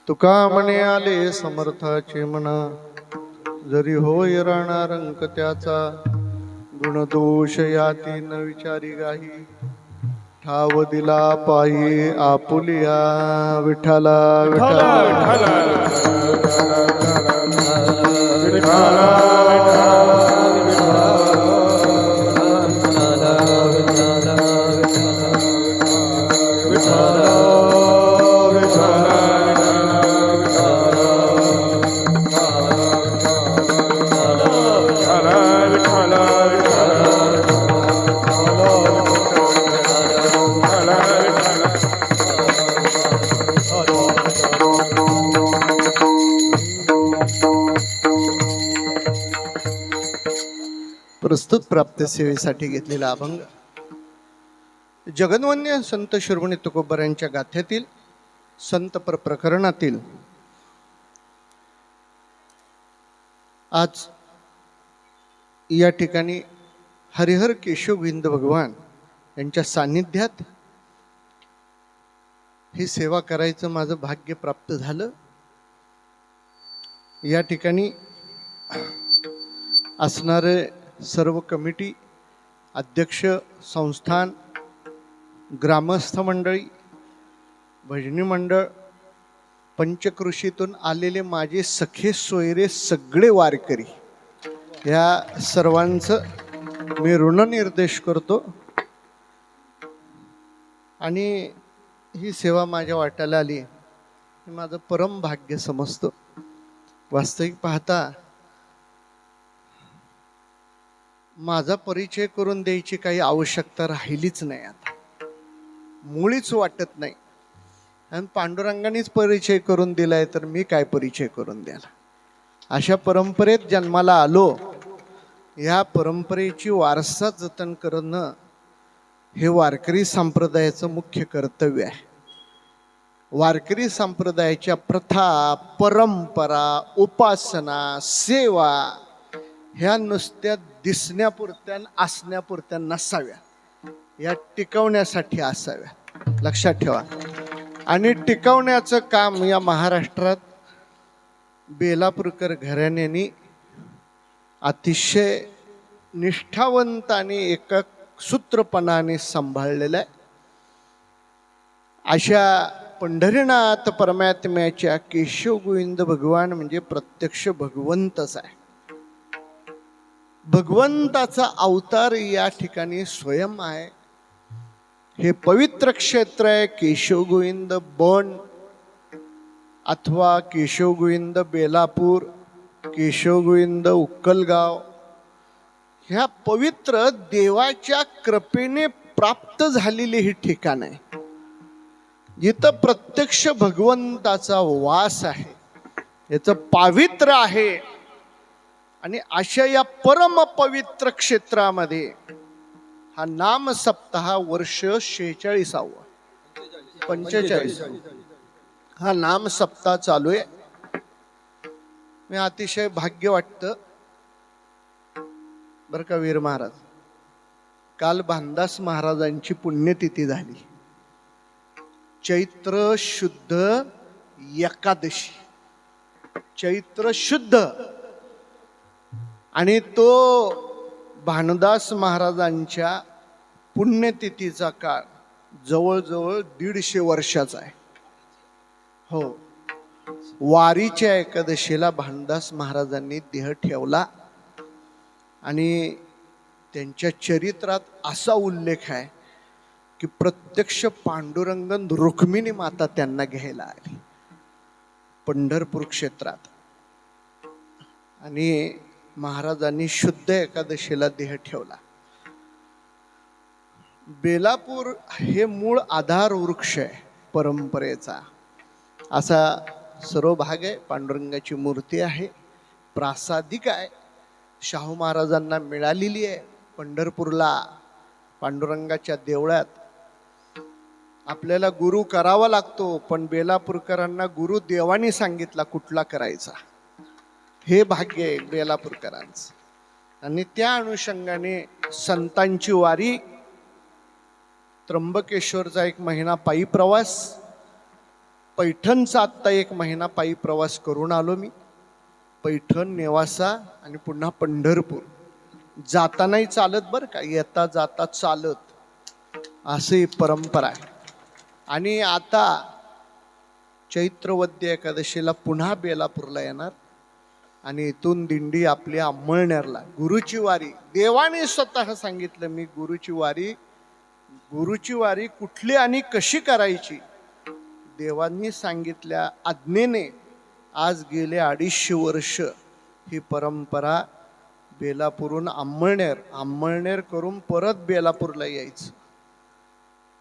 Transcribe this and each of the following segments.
तुका म्हणे आले समर्थाचे म्हणा, जरी होय राहणार अंक त्याचा, गुणदोष याती न विचारी गाही, ठाव दिला पायी आपुलिया विठ्ठला विठ्ठला प्रस्तुत प्राप्त सेवेसाठी घेतलेला अभंग जगन्वन्य संत शिरोमणी तुकोबारायांच्या गाथ्यातील संतपर प्रकरणातील आज या ठिकाणी हरिहर केशव गोविंद भगवान यांच्या सान्निध्यात ही सेवा करायचं माझं भाग्य प्राप्त झालं। या ठिकाणी असणारे सर्व कमिटी, अध्यक्ष, संस्थान, ग्रामस्थ मंडळी, भजनी मंडळ, पंचकृषीतून आलेले माझे सखे सोयरे सगळे वारकरी, या सर्वांचं मी ऋणनिर्देश करतो आणि ही सेवा माझ्या वाट्याला आली हे माझं परम भाग्य समजतो। वास्तविक पाहता माझा परिचय करून द्यायची काही आवश्यकता राहिलीच नाही, आता मुळीच वाटत नाही। आणि पांडुरंगानेच परिचय करून दिलाय तर मी काय परिचय करून द्यायला। अशा परंपरेत जन्माला आलो, या परंपरेची वारसा जतन करणं हे वारकरी संप्रदायाचं मुख्य कर्तव्य आहे। वारकरी संप्रदायाच्या प्रथा, परंपरा, उपासना, सेवा ह्या नुसत्या दिसण्यापुरत्या असण्यापुरत्या नसाव्या, या टिकवण्यासाठी असाव्या, लक्षात ठेवा। आणि टिकवण्याचं काम या महाराष्ट्रात बेलापूरकर घराण्याने अतिशय निष्ठावंत आणि एकसूत्रपणाने सांभाळलेलं आहे। अशा पंढरीनाथ परमात्म्याच्या केशव गोविंद भगवान म्हणजे प्रत्यक्ष भगवंतच आहे। भगवंताचा अवतार या ठिकाणी स्वयं आहे। हे पवित्र क्षेत्र आहे। केशव गोविंद बन अथवा केशव गोविंद बेलापूर, केशव गोविंद उक्कलगाव, ह्या पवित्र देवाच्या कृपेने प्राप्त झालेली ही ठिकाण आहे, जिथं प्रत्यक्ष भगवंताचा वास आहे, याचं पावित्र्य आहे। आणि अशा या परम पवित्र क्षेत्रामध्ये हा नाम सप्ताह वर्ष 45 हा नाम सप्ताह चालू आहे। मी अतिशय भाग्य वाटतं बरं का वीर महाराज, काल भानदास महाराजांची पुण्यतिथी झाली, चैत्र शुद्ध एकादशी, चैत्र शुद्ध। आणि तो भानदास महाराजांच्या पुण्यतिथीचा काळ जवळजवळ 150 वर्षाचा आहे। हो, वारीच्या एकादशीला भानदास महाराजांनी देह ठेवला आणि त्यांच्या चरित्रात असा उल्लेख आहे की प्रत्यक्ष पांडुरंगन रुक्मिणी माता त्यांना घ्यायला आली पंढरपूर क्षेत्रात। आणि महाराजांनी शुद्ध एकादशीला देह ठेवला। बेलापूर हे मूळ आधार वृक्ष आहे परंपरेचा, असा सर्व भाग आहे। पांडुरंगाची मूर्ती आहे, प्रासादिक आहे, शाहू महाराजांना मिळालेली आहे। पंढरपूरला पांडुरंगाच्या देवळात आपल्याला गुरु करावा लागतो, पण बेलापूरकरांना गुरु देवानी सांगितला कुठला करायचा, हे भाग्य आहे बेलापूरकरांचं। आणि त्या अनुषंगाने संतांची वारी, त्र्यंबकेश्वरचा 1 महिना पायी प्रवास, पैठणचा आत्ता 1 महिना पायी प्रवास करून आलो मी. पैठण, नेवासा आणि पुन्हा पंढरपूर. जातानाही चालत बरं का, येता जाता चालत, अशी परंपरा आहे. आणि आता चैत्रवद्य एकादशीला पुन्हा बेलापूरला येणार आणि इथून दिंडी आपली अंमळनेरला. गुरुची वारी, देवाने स्वतः सांगितलं, मी गुरुची वारी कुठली आणि कशी करायची, देवांनी सांगितल्या आज्ञेने आज गेले 250 वर्ष ही परंपरा बेलापूरहून अंमळनेर करून परत बेलापूरला यायचं.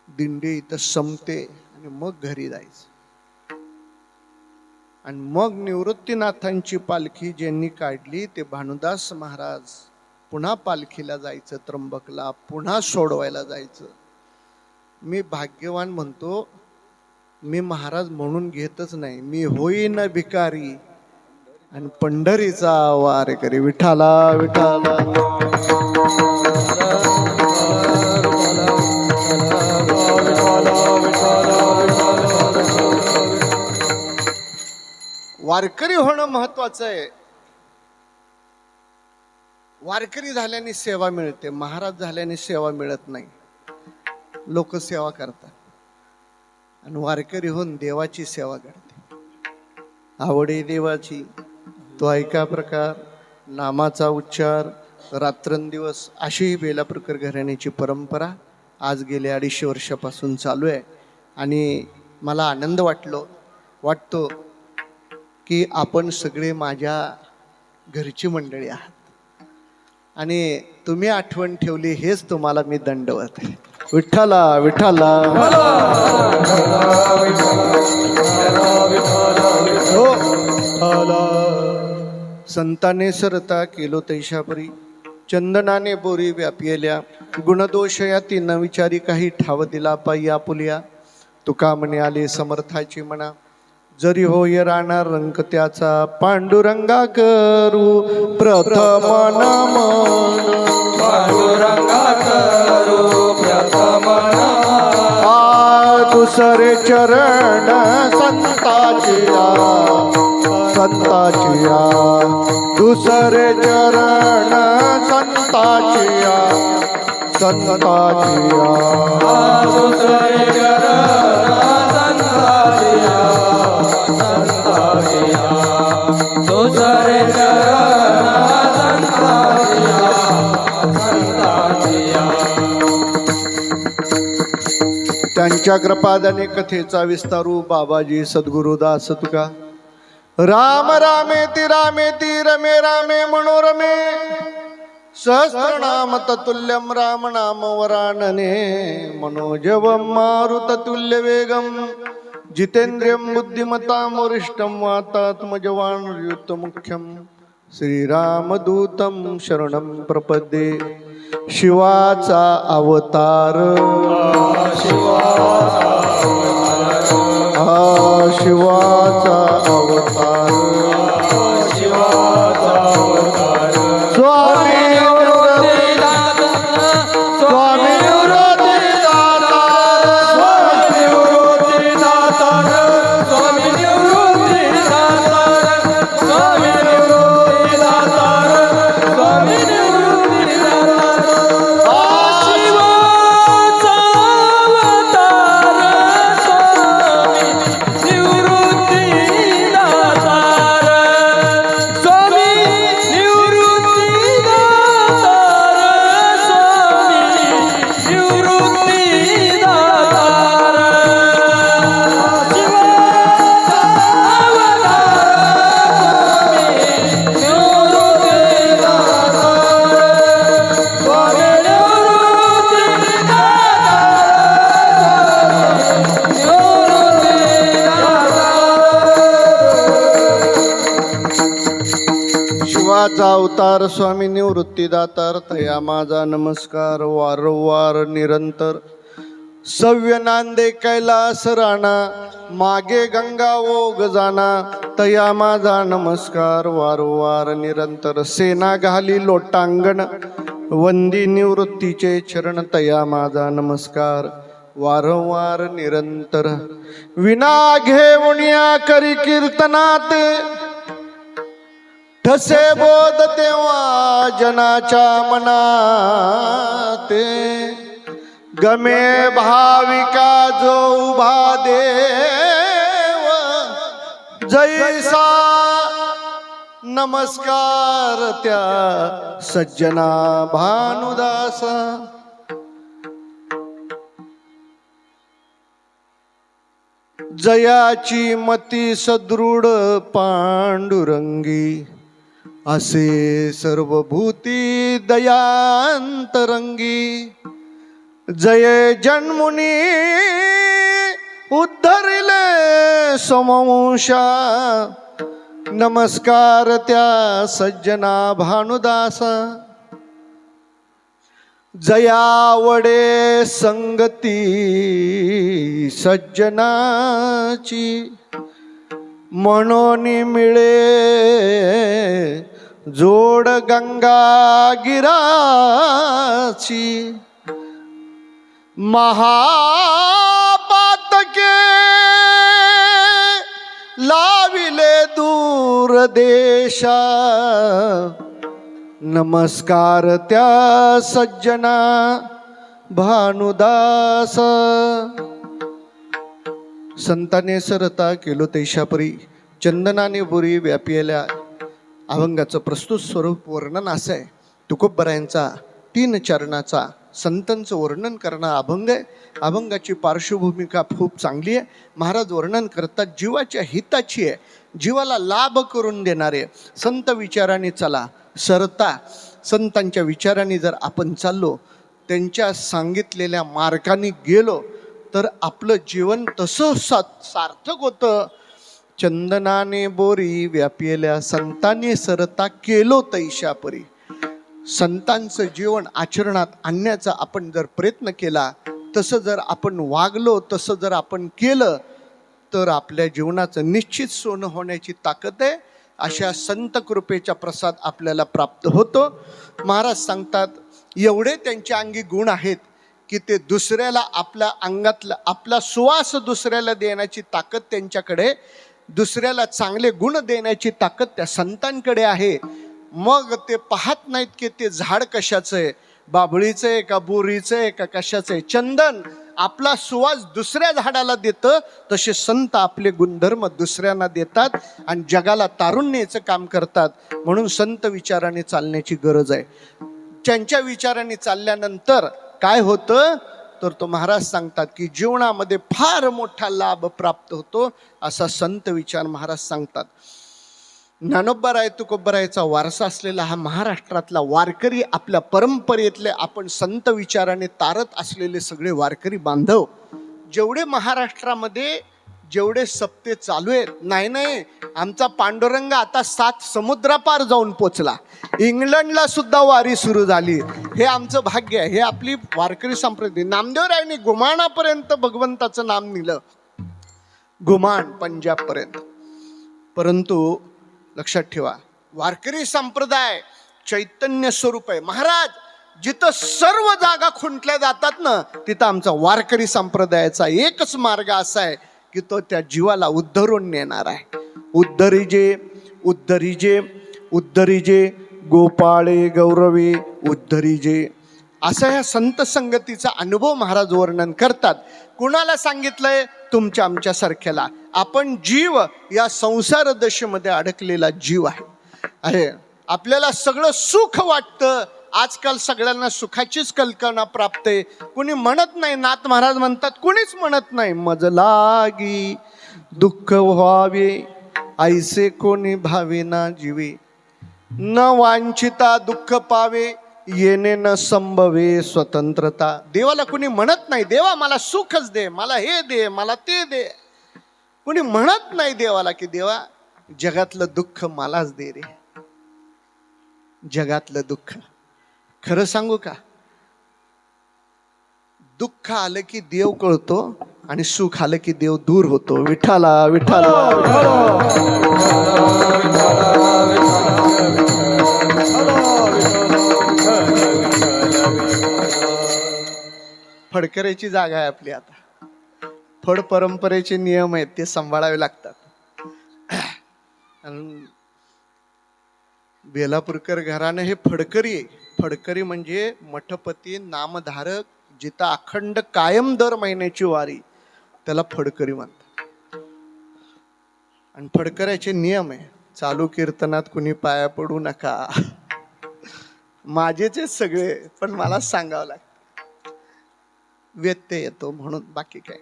दिंडी इथं संपते आणि मग घरी जायचं. आणि मग निवृत्तीनाथांची पालखी ज्यांनी काढली ते भानुदास महाराज पुन्हा पालखीला जायचं, त्र्यंबकला पुन्हा सोडवायला जायचं. मी भाग्यवान म्हणतो, मी महाराज म्हणून घेतच नाही, मी होईन भिकारी आणि पंढरीचा वारेकरी. विठाला विठाला वारकरी होणं महत्वाचं आहे. वारकरी झाल्याने सेवा मिळते, महाराज झाल्याने सेवा मिळत नाही. लोक सेवा करतात आणि वारकरी होऊन देवाची सेवा करते. आवडे देवाची तो ऐका प्रकार, नामाचा उच्चार रात्रंदिवस, अशी बेलापूरकर घराण्याची परंपरा आज गेल्या 250 वर्षापासून चालू आहे. आणि मला आनंद वाटतो की आपण सगळे माझ्या घरची मंडळी आहात आणि तुम्ही आठवण ठेवली, हेच तुम्हाला मी दंडवत आहे. विठ्ठला विठ्ठला हो. संताने सरता केलो तैशापरी, चंदनाने बोरी व्यापियल्या, गुणदोष याती न विचारी काही ठाव दिला पायी आपुलिया. तुका म्हणे आले समर्थाची म्हणा, जरी होय राहणार रंग त्याचा, पांडुरंगा करू प्रथम नमन, पांडुरंगा करू प्रथम नमन. दुसरे चरण संताचिया, दुसरे चरण संताचिया, दुसरे चरण संताचिया, दुसरे चरण संताचिया. त्यांच्या कृपादाने कथेचा विस्तारू बाबाजी सद्गुरुदास तुका. राम रामेति रामेति रमे रामे मनोरमे, सहस्रनाम ततुल्यम राम नाम वरानने. मनोजवम मारुततुल्य वेगम, जितेंद्रियम बुद्धिमतां वरिष्ठं वातात्मजवान युतमुख्यम. श्रीरामदूतं शरणं प्रपद्ये. शिवाचा अवतार, शिवाचा अवतार, स्वामी शिवाचा अवतार स्वामी निवृत्तीदातार. तया माझा नमस्कार वारंवार निरंतर. सव्य नांदे कैलास राणा, मागे गंगा ओघ जाना. तया माझा नमस्कार वारंवार निरंतर. सेना घाली लोटांगण, वंदी निवृत्तीचे चरण. तया माझा नमस्कार वारंवार निरंतर विना घेऊनिया करी कीर्तनात ठसे बोध तेव्हा जनाच्या मनात गमे भाविका जो उभा देव जैसा नमस्कार त्या सज्जना भानुदासा जयाची मती सदृढ पांडुरंगी असे सर्वभूती दयांतरंगी जय जन्मुनी उद्धरिले समवंशा नमस्कार त्या सज्जना भानुदासा जयावडे संगती सज्जनाची म्हणून मिळे जोड गंगा गिराची महापातके लाविले दूर देशा नमस्कार त्या सज्जना भानुदास संताने सरता केलो तैशापरी चंदनाने बुरी व्यापियल्या अभंगाचं प्रस्तुत स्वरूप वर्णन असं आहे. तुकोबरायांचा 3 चरणाचा संतांचं वर्णन करणं अभंग आहे. अभंगाची पार्श्वभूमिका खूप चांगली आहे. महाराज वर्णन करतात जीवाच्या हिताची आहे, जीवाला लाभ करून देणारे संत विचाराने चला सरता. संतांच्या विचाराने जर आपण चाललो, त्यांच्या सांगितलेल्या मार्गाने गेलो तर आपलं जीवन तसं सार्थक होतं. चंदनाने बोरी व्यापियल्या संतांनी सरता केलो तैशापरी. संतांचं जीवन आचरणात आणण्याचा आपण जर प्रयत्न केला, तसं जर आपण वागलो, तसं जर आपण केलं तर आपल्या जीवनाचं निश्चित सोनं होण्याची ताकद आहे. अशा संत कृपेचा प्रसाद आपल्याला प्राप्त होतो. महाराज सांगतात एवढे त्यांच्या अंगी गुण आहेत की ते दुसऱ्याला आपल्या अंगातला आपला सुवास दुसऱ्याला देण्याची ताकद त्यांच्याकडे, दुसऱ्याला चांगले गुण देण्याची ताकद त्या संतांकडे आहे. मग ते पाहत नाहीत की ते झाड कशाचं आहे, बाभळीचं आहे का बोरीचं आहे का कशाचं आहे. चंदन आपला सुवास दुसऱ्या झाडाला देतं, तसे संत आपले गुणधर्म दुसऱ्यांना देतात आणि जगाला तारुण्याचं काम करतात. म्हणून संत विचाराने चालण्याची गरज आहे. त्यांच्या विचाराने चालल्यानंतर काय होतं तर तो महाराज सांगतात की जीवनामध्ये फार मोठा लाभ प्राप्त होतो, असा संत विचार महाराज सांगतात. ज्ञानोबराय तुकोबरायचा वारसा असलेला हा महाराष्ट्रातला वारकरी, आपल्या परंपरेतले आपण संत विचाराने तारत असलेले सगळे वारकरी बांधव, जेवढे महाराष्ट्रामध्ये जेवढे सप्ते चालू आहेत, नाही आमचा पांडुरंग आता 7 समुद्रापार जाऊन पोचला, इंग्लंडला सुद्धा वारी सुरू झाली. हे आमचं भाग्य आहे. हे आपली वारकरी संप्रदाय. नामदेवरायांनी गुमाणापर्यंत भगवंताचं नाम नेलं, गुमान पंजाबपर्यंत. परंतु लक्षात ठेवा, वारकरी संप्रदाय चैतन्य स्वरूप आहे. महाराज जिथं सर्व जागा खुंटल्या जातात ना, तिथं आमचा वारकरी संप्रदायाचा एकच मार्ग असा आहे की तो त्या जीवाला उद्धरून नेणार आहे. उद्धरिजे उद्धरिजे उद्धरिजे गोपाळे गौरवे उद्धरिजे, असा ह्या संत संगतीचा अनुभव महाराज वर्णन करतात. कुणाला सांगितलंय? तुमच्या आमच्या सारख्याला. आपण जीव या संसार दशेमध्ये अडकलेला जीव आहे. आपल्याला सगळं सुख वाटतं. आजकाल सगळ्यांना सुखाचीच कल्पना प्राप्त आहे. कुणी म्हणत नाही, नाथ महाराज म्हणतात, कुणीच म्हणत नाही मज लागी दुःख व्हावे ऐसे कोणी भावेना जीवे, न वांछिता दुःख पावे येणे न संभवे स्वतंत्रता. देवाला कुणी म्हणत नाही देवा मला सुखच दे, मला हे दे, मला ते दे. कुणी म्हणत नाही देवाला की देवा जगातलं दुःख मलाच दे रे. जगातलं दुःख खरं सांगू का, दुःख आलं की देव कळतो आणि सुख आलं की देव दूर होतो. विठाला विठाला फडकऱ्याची जागा आहे आपली आता. फड परंपरेचे नियम आहेत ते सांभाळावे लागतात. आणि बेलापूरकर घराणं हे फडकरी आहे. फडकरी म्हणजे मठपती नामधारक, जिथं अखंड कायम दर महिन्याची वारी, त्याला फडकरी म्हणतात. आणि फडकऱ्याचे नियम आहे, चालू कीर्तनात कुणी पाया पडू नका. माझेच आहेत सगळे, पण मला सांगावं लागतं, व्यत्यय येतो म्हणून, बाकी काय.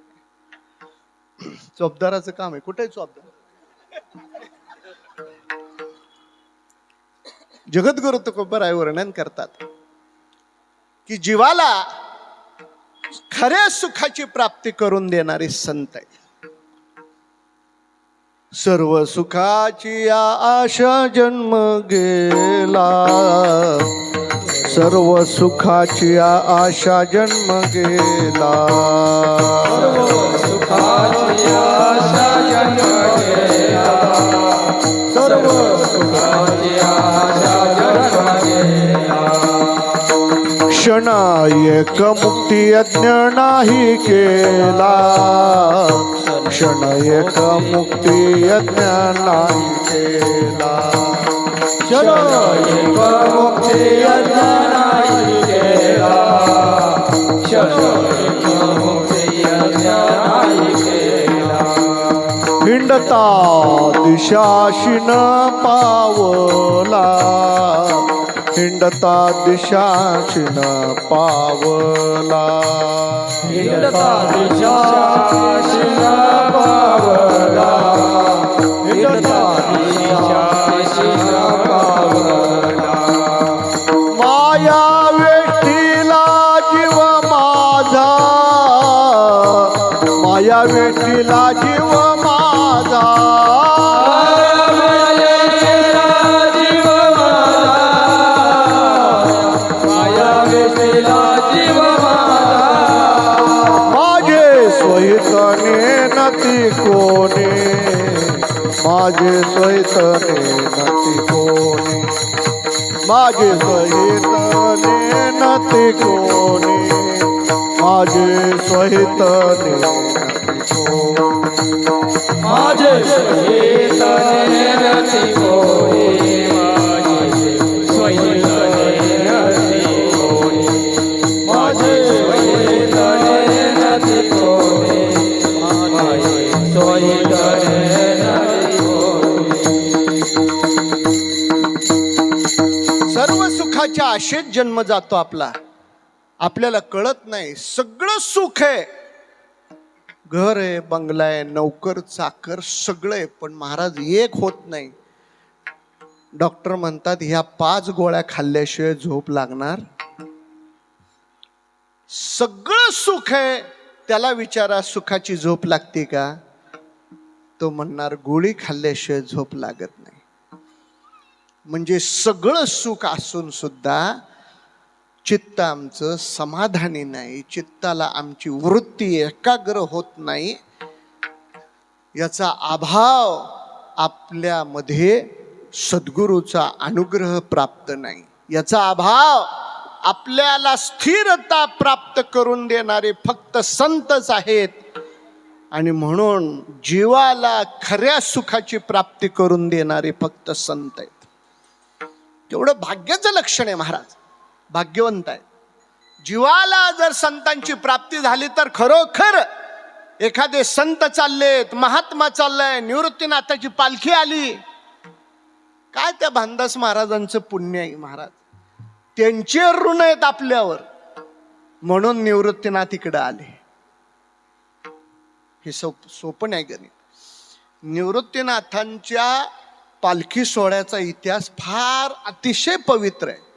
चोपदाराचं काम आहे. कुठे चोपदार? जगद्गुरु तुकोबराय वर्णन करतात की जीवाला खऱ्या सुखाची प्राप्ती करून देणारे संत आहे. सर्व सुखाची आशा जन्म गेला, सर्व सुखाची आशा जन्म गेला, सर्व सुखाची आशा जन्म गेला, सर्व सुखाची आशा जन्म गेला. क्षणा एक मुक्ती यज्ञ नाही केला, क्षण एक मुक्ती यज्ञ नाही केला, क्षण एक मुक्ती यज्ञ नाही केला, क्षण एक मुक्ती यज्ञ नाही केला. हिंडता दिशाशीन पावला, हिंडता दिशाशीन पावला, हिंडता दिशाशीन पावला, हिंडता दिशाशीन पावला. माया वेष्टीला जीव माझा, माया वेष्टीला जीव माझा, नती कोणी, माझे स्वैतने नती कोणी, माझे स्वहितने नती कोणी, माझे स्वहितने नती कोणी, माझे स्वहितने नती कोणी, माझे स्वहितने नती कोणी, माझे स्वहितने नती कोणी, सर्व सुखाच्या आशेत जन्म जातो आपला, आपल्याला कळत नाही. सगळं सुख आहे, घर आहे, बंगला आहे, नौकर चाकर सगळं आहे, पण महाराज एक होत नाही. डॉक्टर म्हणतात ह्या 5 गोळ्या खाल्ल्याशिवाय झोप लागणार. सगळं सुख आहे, त्याला विचारा सुखाची झोप लागते का? तो म्हणणार गोळी खाल्ल्याशिवाय झोप लागत नाही. म्हणजे सगळं सुख असून सुद्धा चित्त आमचं समाधानी नाही, चित्ताला आमची वृत्ती एकाग्र होत नाही. याचा अभाव आपल्यामध्ये सद्गुरूचा अनुग्रह प्राप्त नाही, याचा अभाव आपल्याला स्थिरता प्राप्त करून देणारे फक्त संतच आहेत. आणि म्हणून जीवाला खऱ्या सुखाची प्राप्ती करून देणारे फक्त संत आहेत. तेवढं भाग्याचं लक्षण आहे महाराज, भाग्यवंत आहे. जीवाला जर संतांची प्राप्ती झाली तर खरोखर एखादे संत चाललेत, महात्मा चाललाय, निवृत्तीनाथाची पालखी आली, काय त्या भानदास महाराजांचं पुण्य आहे महाराज. त्यांचे ऋण आहेत आपल्यावर, म्हणून निवृत्तीनाथ इकडे आले. हे सोपं नाही गणित. निवृत्तीनाथांच्या पालखी सोहळ्याचा इतिहास फार अतिशय पवित्र आहे.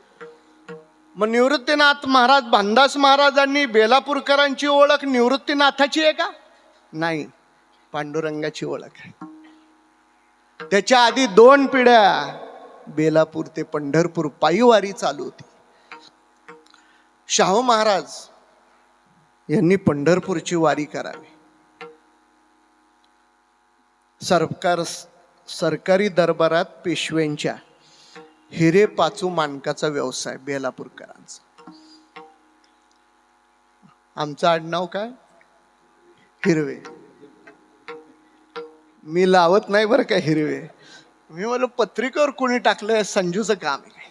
मग निवृत्तीनाथ महाराज, भानदास महाराजांनी बेलापूरकरांची ओळख निवृत्तीनाथाची आहे का? नाही, पांडुरंगाची ओळख आहे. त्याच्या आधी 2 पिढ्या बेलापूर ते पंढरपूर पायीवारी चालू होती. शाहू महाराज यांनी पंढरपूरची वारी करावी. सरकारी दरबारात पेशव्यांच्या हिरे पाचू मानकाचा व्यवसाय बेलापूरकरांचा. आमचं आडनाव काय? हिरवे. मी लावत नाही बरं का हिरवे. मी म्हणलो पत्रिकेवर कोणी टाकलंय, संजूचं काम आहे.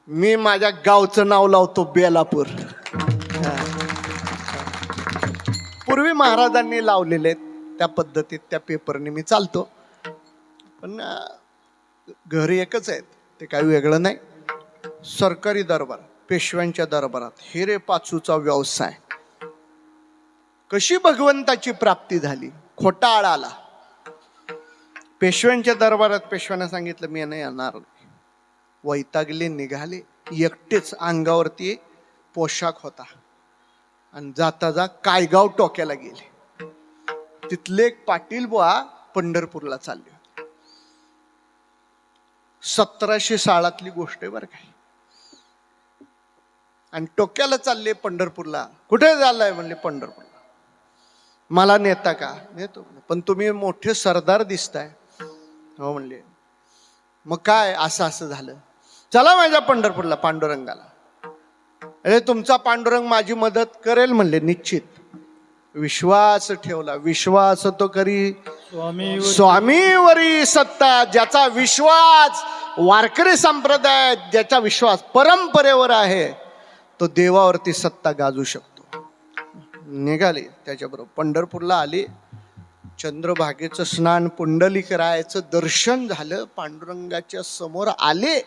मी माझ्या गावचं नाव लावतो बेलापूर. पूर्वी महाराजांनी लावलेले त्या पद्धतीत त्या पेपरने मी चालतो. पण घर एकच आहेत, ते काही वेगळं नाही. सरकारी दरबार, पेशव्यांच्या दरबारात हिरे पाचूचा व्यवसाय. कशी भगवंताची प्राप्ती झाली? खोटा आळ आला. पेशव्यांच्या दरबारात पेशव्यानं सांगितलं मी नाही येणार. वैतागले, निघाले. एकटेच अंगावरती पोशाख होता आणि जाता जा कायगाव टोक्याला गेले. तिथले एक पाटील बुवा पंढरपूरला चालले होते. 1700 सालातली गोष्ट आहे बरं काय. आणि टोक्याला चालले पंढरपूरला. कुठे चाललाय म्हणले? पंढरपूरला. मला नेता का? नेतो. पण तुम्ही मोठे सरदार दिसताय. हो म्हणले. मग काय असं असं झालं? चला माझ्या पंढरपूरला, पांडुरंगाला. अरे तुमचा पांडुरंग माझी मदत करेल म्हणले. निश्चित. विश्वास ठेवला. विश्वास तो करी स्वामीवरी सत्ता. ज्याचा विश्वास वारकरी संप्रदाय, ज्याचा विश्वास परंपरेवर आहे, तो देवावरती सत्ता गाजू शकतो. निघाले त्याच्याबरोबर पंढरपूरला आले. चंद्रभागेचं स्नान, पुंडलिकरायाचं दर्शन झालं. पांडुरंगाच्या समोर आले.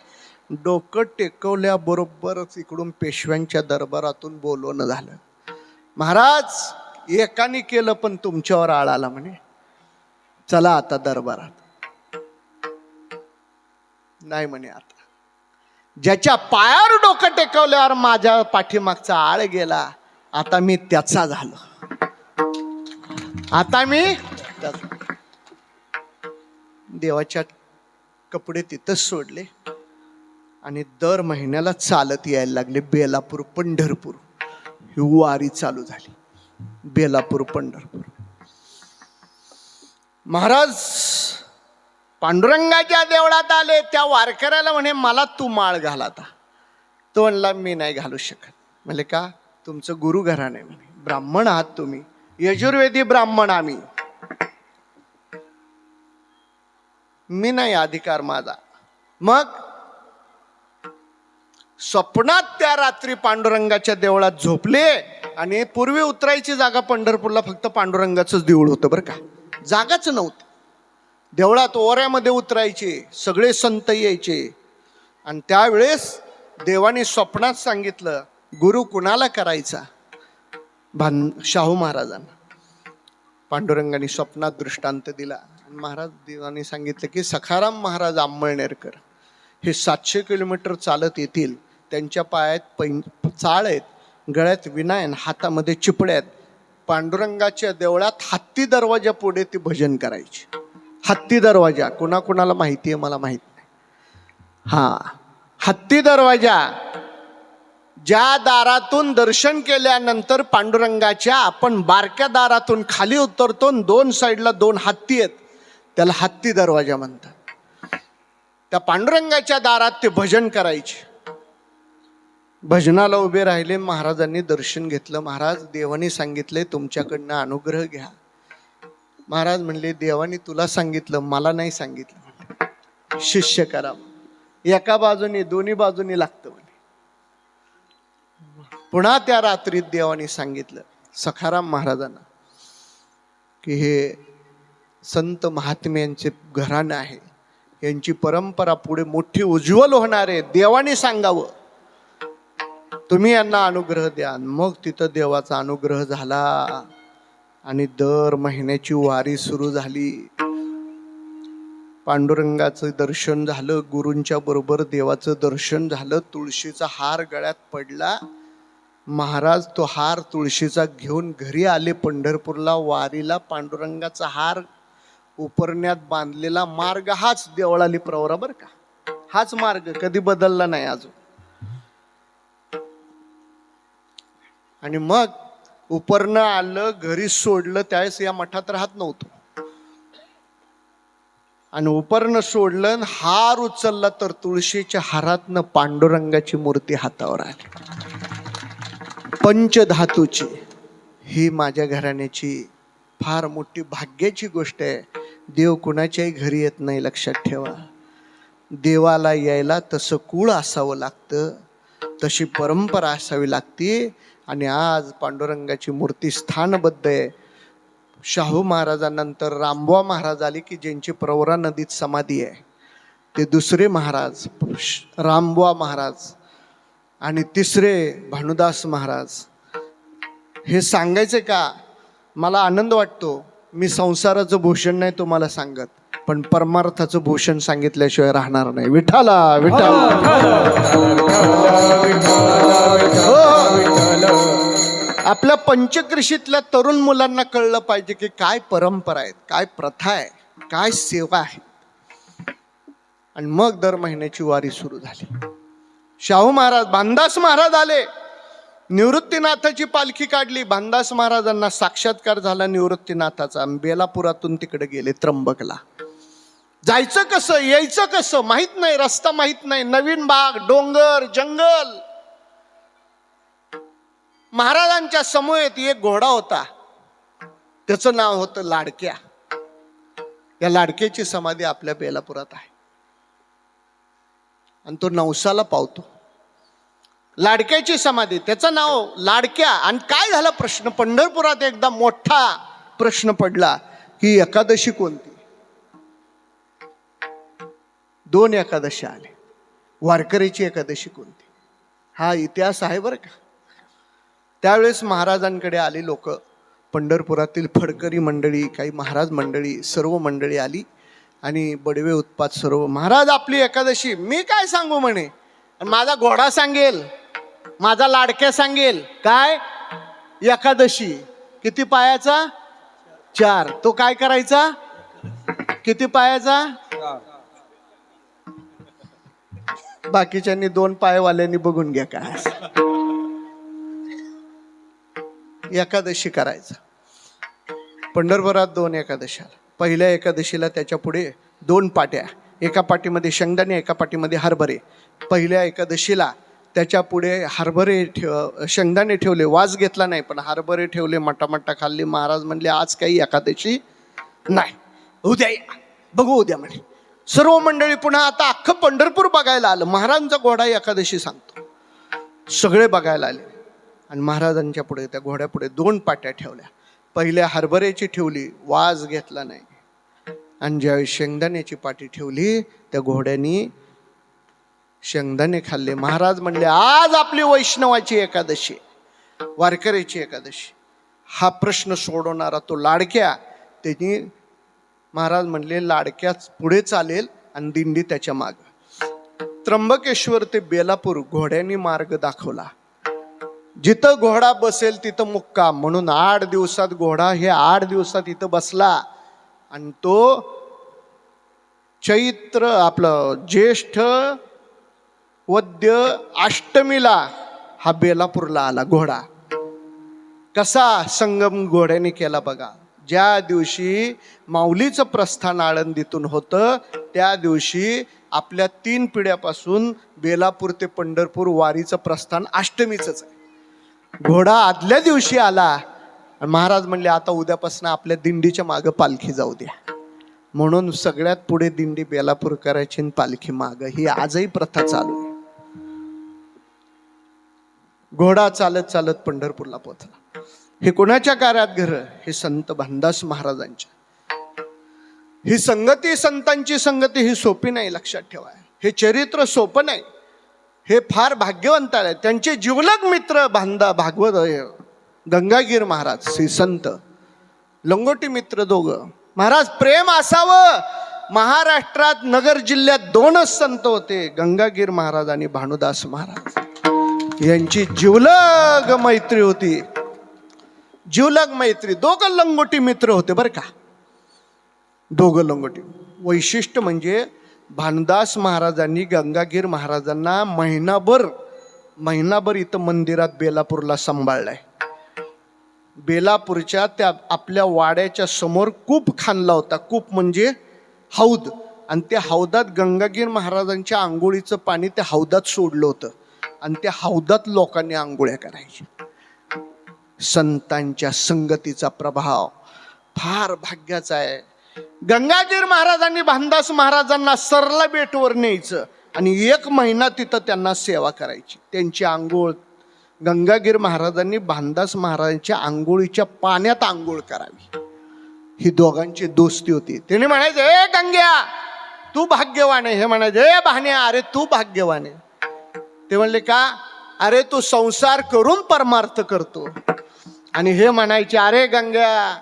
डोकं टेकवल्याबरोबरच इकडून पेशव्यांच्या दरबारातून बोलवणं झालं. महाराज एकाने केलं पण तुमच्यावर आळ आला म्हणे. चला आता दरबारात. नाही म्हणे. आता ज्याच्या पायावर डोकं टेकवल्यावर माझ्या पाठीमागचा आळ गेला, आता मी त्याचा झालो. आता मी देवाच्या कपडे तिथंच सोडले आणि दर महिन्याला चालत यायला लागले. बेलापूर पंढरपूर ही वारी चालू झाली. बेलापूर पंढरपूर. महाराज पांडुरंगाच्या देवळात आले. त्या वारकऱ्याला म्हणे मला तू माळ घाल आता. तो म्हणला मी नाही घालू शकत. म्हणले का? तुमचं गुरु घराणे म्हणे. ब्राह्मण आहात तुम्ही, यजुर्वेदी ब्राह्मण आम्ही. मी नाही, अधिकार माझा. मग स्वप्नात त्या रात्री पांडुरंगाच्या देवळात झोपले. आणि पूर्वी उतरायची जागा पंढरपूरला फक्त पांडुरंगाचंच देऊळ होतं बरं का. जागाच नव्हती. देवळात ओऱ्यामध्ये उतरायचे, सगळे संत यायचे. आणि त्यावेळेस देवाने स्वप्नात सांगितलं गुरु कुणाला करायचा? शाहू महाराजांना. पांडुरंगाने स्वप्नात दृष्टांत दिला. महाराज देवाने सांगितलं की सखाराम महाराज आंबळनेरकर हे 700 किलोमीटर चालत येतील. त्यांच्या पायात चाळ आहेत, गळ्यात विनायन, हातामध्ये चिपड्यात. पांडुरंगाच्या देवळात हत्ती दरवाजा पुढे ती भजन करायची. हत्ती दरवाजा कुणाकुणाला माहिती आहे? मला माहित नाही. हा हत्ती दरवाजा. ज्या दारातून दर्शन केल्यानंतर पांडुरंगाच्या आपण बारक्या दारातून खाली उतरतो, 2 साईडला 2 हत्ती आहेत, त्याला हत्ती दरवाजा म्हणतात. त्या पांडुरंगाच्या दारात ते भजन करायचे. भजनाला उभे राहिले. महाराजांनी दर्शन घेतलं. महाराज देवाने सांगितले तुमच्याकडनं अनुग्रह घ्या. महाराज म्हणले देवाने तुला सांगितलं, मला नाही सांगितलं. शिष्य करा. एका बाजूनी दोन्ही बाजूनी लागतं म्हणे. पुन्हा त्या रात्रीत देवाने सांगितलं सखाराम महाराजांना की हे संत महात्म्यांचे घराणं आहे, यांची परंपरा पुढे मोठी उज्ज्वल होणार आहे. देवाने सांगावं तुम्ही यांना अनुग्रह द्या. मग तिथं देवाचा अनुग्रह झाला आणि दर महिन्याची वारी सुरू झाली. पांडुरंगाचं दर्शन झालं, गुरूंच्या बरोबर देवाचं दर्शन झालं. तुळशीचा हार गळ्यात पडला. महाराज तो हार तुळशीचा घेऊन घरी आले. पंढरपूरला वारीला पांडुरंगाचा हार उपरण्यात बांधलेला मार्ग हाच देवळाली प्रवरा बर का. हाच मार्ग कधी बदलला नाही अजून. आणि मग उपरनं आलं, घरी सोडलं. त्यावेळेस या मठात राहत नव्हतो. आणि उपरनं सोडलं आणि हार उचलला तर तुळशीच्या हारातनं पांडुरंगाची मूर्ती हातावर आली. पंचधातूची. ही माझ्या घराण्याची फार मोठी भाग्याची गोष्ट आहे. देव कुणाच्याही घरी येत नाही, लक्षात ठेवा. देवाला यायला तसं कुळ असावं लागतं, तशी परंपरा असावी लागते. आणि आज पांडुरंगाची मूर्ती स्थानबद्ध आहे. शाहू महाराजांनंतर रामबुवा महाराज आले की ज्यांची प्रवरा नदीत समाधी आहे, ते दुसरे महाराज रामबुवा महाराज आणि तिसरे भानुदास महाराज. हे सांगायचं का, मला आनंद वाटतो. मी संसाराचं भूषण नाही तुम्हाला सांगत, पण परमार्थाचं भूषण सांगितल्याशिवाय राहणार नाही. विठाला आपल्या पंचकृषीतल्या तरुण मुलांना कळलं पाहिजे की काय परंपरा आहेत, काय प्रथा आहे, काय सेवा आहे. आणि मग दर महिन्याची वारी सुरू झाली. शाहू महाराज, भानदास महाराज आले, निवृत्तीनाथाची पालखी काढली. भानदास महाराजांना साक्षात्कार झाला निवृत्तीनाथाचा. बेलापुरातून तिकडे गेले त्र्यंबकला. जायचं कसं, यायचं कसं माहित नाही, रस्ता माहित नाही, नवीन बाग, डोंगर, जंगल. महाराजांच्या समोर एक घोडा होता, त्याचं नाव होतं लाडक्या. या लाडक्याची समाधी आपल्या बेलापुरात आहे आणि तो नवसाला पावतो. लाडक्याची समाधी, त्याचं नाव लाडक्या. आणि काय झाला प्रश्न, पंढरपुरात एकदा मोठा प्रश्न पडला की एकादशी कोणती. 2 एकादशी आले, वारकरीची एकादशी कोणती. हा इतिहास आहे बरं का. त्यावेळेस महाराजांकडे आली लोक, पंढरपुरातील फडकरी मंडळी, काही महाराज मंडळी, सर्व मंडळी आली आणि बडवे उत्पात सर्व. महाराज आपली एकादशी. मी काय सांगू म्हणे, माझा घोडा सांगेल, माझा लाडक्या सांगेल. काय एकादशी किती पायाचा, 4. तो काय करायचा, किती पायाचा. बाकीच्यांनी 2 पायवाल्यांनी बघून घ्या काय एकादशी करायचा. पंढरपुरात 2 एकादशाला. पहिल्या एकादशीला त्याच्या पुढे 2 पाट्या, एका पाठीमध्ये शेंगदाणे, एका पाठीमध्ये हरभरे. पहिल्या एकादशीला त्याच्या पुढे हरभरे शेंगदाणे ठेवले, वास घेतला नाही, पण हरभरे ठेवले, मटामटा खाल्ली. महाराज म्हणले आज काही एकादशी नाही, उद्या या, बघू उद्या म्हणे. सर्व मंडळी पुन्हा आता अख्खं पंढरपूर बघायला आलं. महाराजांचा घोडा एकादशी सांगतो. सगळे बघायला आले आणि महाराजांच्या पुढे त्या घोड्यापुढे 2 पाट्या ठेवल्या. पहिल्या हरभऱ्याची ठेवली, वास घेतला नाही. आणि ज्यावेळी शेंगदाण्याची पाटी ठेवली, त्या घोड्यानी शेंगदाणे खाल्ले. महाराज म्हणले आज आपली वैष्णवाची एकादशी, वारकऱ्याची एकादशी. हा प्रश्न सोडवणारा तो लाडक्या, त्यांनी महाराज म्हणले लाडक्याच पुढे चालेल आणि दिंडी त्याच्या माग. त्र्यंबकेश्वर ते बेलापूर घोड्यांनी मार्ग दाखवला. जिथं घोडा बसेल तिथं मुक्काम. म्हणून 8 दिवसात घोडा हे 8 दिवसात इथं बसला. आणि तो चैत्र आपलं ज्येष्ठ वद्य अष्टमीला हा बेलापूरला आला घोडा. कसा संगम घोड्याने केला बघा. ज्या दिवशी माऊलीचं प्रस्थान आळंदीतून होतं, त्या दिवशी आपल्या 3 पिढ्यापासून बेलापूर ते पंढरपूर वारीचं प्रस्थान अष्टमीच आहे. घोडा आदल्या दिवशी आला. महाराज म्हणले आता उद्यापासून आपल्या दिंडीच्या मागं पालखी जाऊ द्या. म्हणून सगळ्यात पुढे दिंडी बेलापूर करायची आणि पालखी मागं. ही आजही प्रथा चालू आहे. घोडा चालत चालत पंढरपूरला पोहोचला. हे कोणाच्या कार्यात घर, हे संत भानदास महाराजांच्या. ही संगती, संतांची संगती ही सोपी नाही, लक्षात ठेवा. हे चरित्र सोपं नाही. हे फार भाग्यवंत आहे. त्यांचे जिवलग मित्र भागवत गंगागीर महाराज, श्री संत लंगोटी मित्र दोघं. महाराज प्रेम असावं. महाराष्ट्रात नगर जिल्ह्यात 2च संत होते, गंगागीर महाराज आणि भानुदास महाराज. यांची जिवलग मैत्री होती. जिवलग मैत्री. 2 लंगोटी मित्र होते बरं का. 2 लंगोटी. वैशिष्ट्य म्हणजे भानदास महाराजांनी गंगागीर महाराजांना महिनाभर इथं मंदिरात बेलापूरला सांभाळलाय. बेलापूरच्या त्या आपल्या वाड्याच्या समोर कूप खाणला होता. कूप म्हणजे हौद, आणि त्या हौदात गंगागीर महाराजांच्या आंघोळीचं पाणी त्या हौदात सोडलं होतं आणि त्या हौदात लोकांनी आंघोळ्या करायच्या. संतांच्या संगतीचा प्रभाव फार भाग्याचा आहे. गंगागीर महाराजांनी भानदास महाराजांना सरला बेटवर न्यायचं आणि 1 महिना तिथं त्यांना सेवा करायची. त्यांची आंघोळ गंगागीर महाराजांनी भानदास महाराजांच्या आंघोळीच्या पाण्यात आंघोळ करावी. ही दोघांची दोस्ती होती. त्याने म्हणायचे, ए गंग्या तू भाग्यवान आहे. हे म्हणायचे, ए भान्या अरे तू भाग्यवान आहे. ते म्हणले का? अरे तू संसार करून परमार्थ करतो. आणि हे म्हणायचे, अरे गंग्या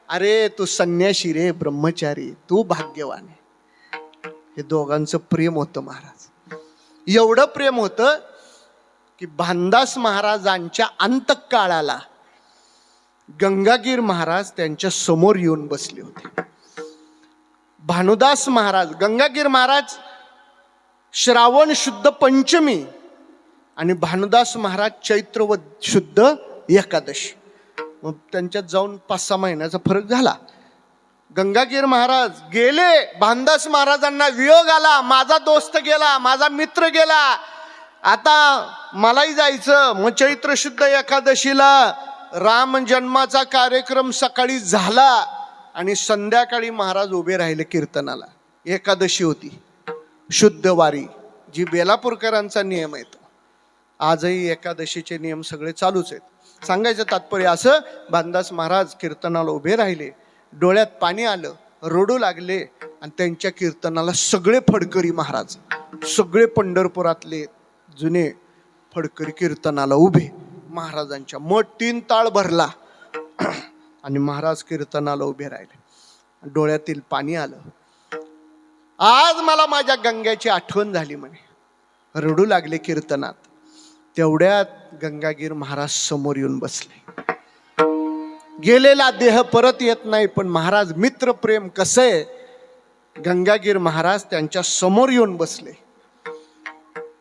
अरे तू संन्याशी रे, ब्रह्मचारी, तू भाग्यवान आहे. हे दोघांचं प्रेम होतं महाराज. एवढं प्रेम होतं की भानदास महाराजांच्या अंतकाळाला गंगागीर महाराज त्यांच्या समोर येऊन बसले होते. भानुदास महाराज, गंगागीर महाराज श्रावण शुद्ध पंचमी आणि भानुदास महाराज चैत्र व शुद्ध एकादशी. मग त्यांच्यात जाऊन 5-6 महिन्याचा फरक झाला. गंगागीर महाराज गेले, भानदास महाराजांना वियोग आला, माझा दोस्त गेला, माझा मित्र गेला, आता मलाही जायचं. मग चैत्र शुद्ध एकादशीला राम जन्माचा कार्यक्रम सकाळी झाला आणि संध्याकाळी महाराज उभे राहिले कीर्तनाला. एकादशी होती, शुद्ध वारी, जी बेलापूरकरांचा नियम आहे. आजही एकादशीचे नियम सगळे चालूच आहेत. सांगायचं तात्पर्य असं, भानदास महाराज कीर्तनाला उभे राहिले, डोळ्यात पाणी आलं, रडू लागले आणि त्यांच्या कीर्तनाला सगळे फडकरी महाराज, सगळे पंढरपुरातले जुने फडकरी कीर्तनाला उभे महाराजांच्या. मग 3 ताळ भरला आणि महाराज कीर्तनाला उभे राहिले. डोळ्यातील पाणी आलं. आज मला माझ्या गंग्याची आठवण झाली म्हणे. रडू लागले कीर्तनात. तेवढ्यात गंगागीर महाराज समोर येऊन बसले. गेलेला देह परत येत नाही, पण महाराज मित्र प्रेम कसं आहे. गंगागीर महाराज त्यांच्या समोर येऊन बसले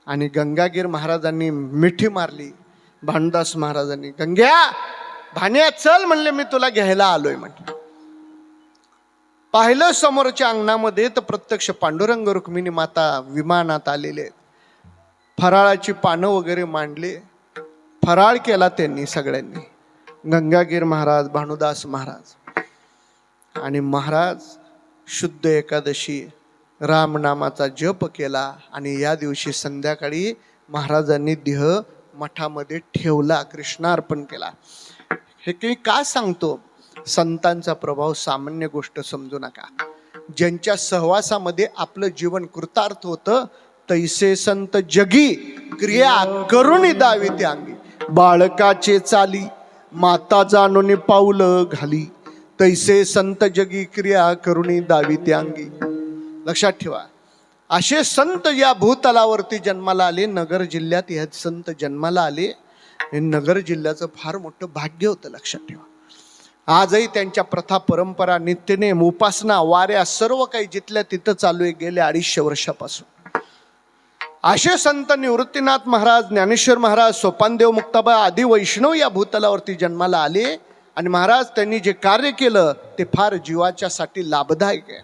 आणि गंगागीर महाराजांनी मिठी मारली. भानुदास महाराजांनी, गंग्या भान्या चल म्हणले, मी तुला घ्यायला आलोय म्हटलं. पाहिलं समोरच्या अंगणामध्ये तर प्रत्यक्ष पांडुरंग रुक्मिणी माता विमानात आलेले. फराळाची पानं वगैरे मांडले, फराळ केला त्यांनी सगळ्यांनी. गंगागीर महाराज, भानुदास महाराज आणि महाराज शुद्ध एकादशी रामनामाचा जप केला आणि या दिवशी संध्याकाळी महाराजांनी देह मठामध्ये ठेवला, कृष्णार्पण केला. हे काही का सांगतो? संतांचा प्रभाव सामान्य गोष्ट समजू नका. ज्यांच्या सहवासामध्ये आपलं जीवन कृतार्थ होतं, तैसे संत जगी क्रिया करुणी दावी त्या अंगी. बाळकाचे चाली माता जाणून पाऊल घाली, तैसे संत जगी क्रिया करुणी दावी त्या अंगी. लक्षात ठेवा, असे संत या भूतलावरती जन्माला आले. नगर जिल्ह्यात हे संत जन्माला आले. हे नगर जिल्ह्याचं फार मोठं भाग्य होतं. लक्षात ठेवा, आजही त्यांच्या प्रथा, परंपरा, नित्यनेम, उपासना, वाऱ्या सर्व काही जिथल्या तिथं चालू आहे गेल्या 250 वर्षापासून. असे संत निवृत्तीनाथ महाराज, ज्ञानेश्वर महाराज, सोपानदेव मुक्ताबा आदी वैष्णव या भूतलावरती जन्माला आले. आणि महाराज त्यांनी जे कार्य केलं ते फार जीवाच्यासाठी लाभदायक आहे.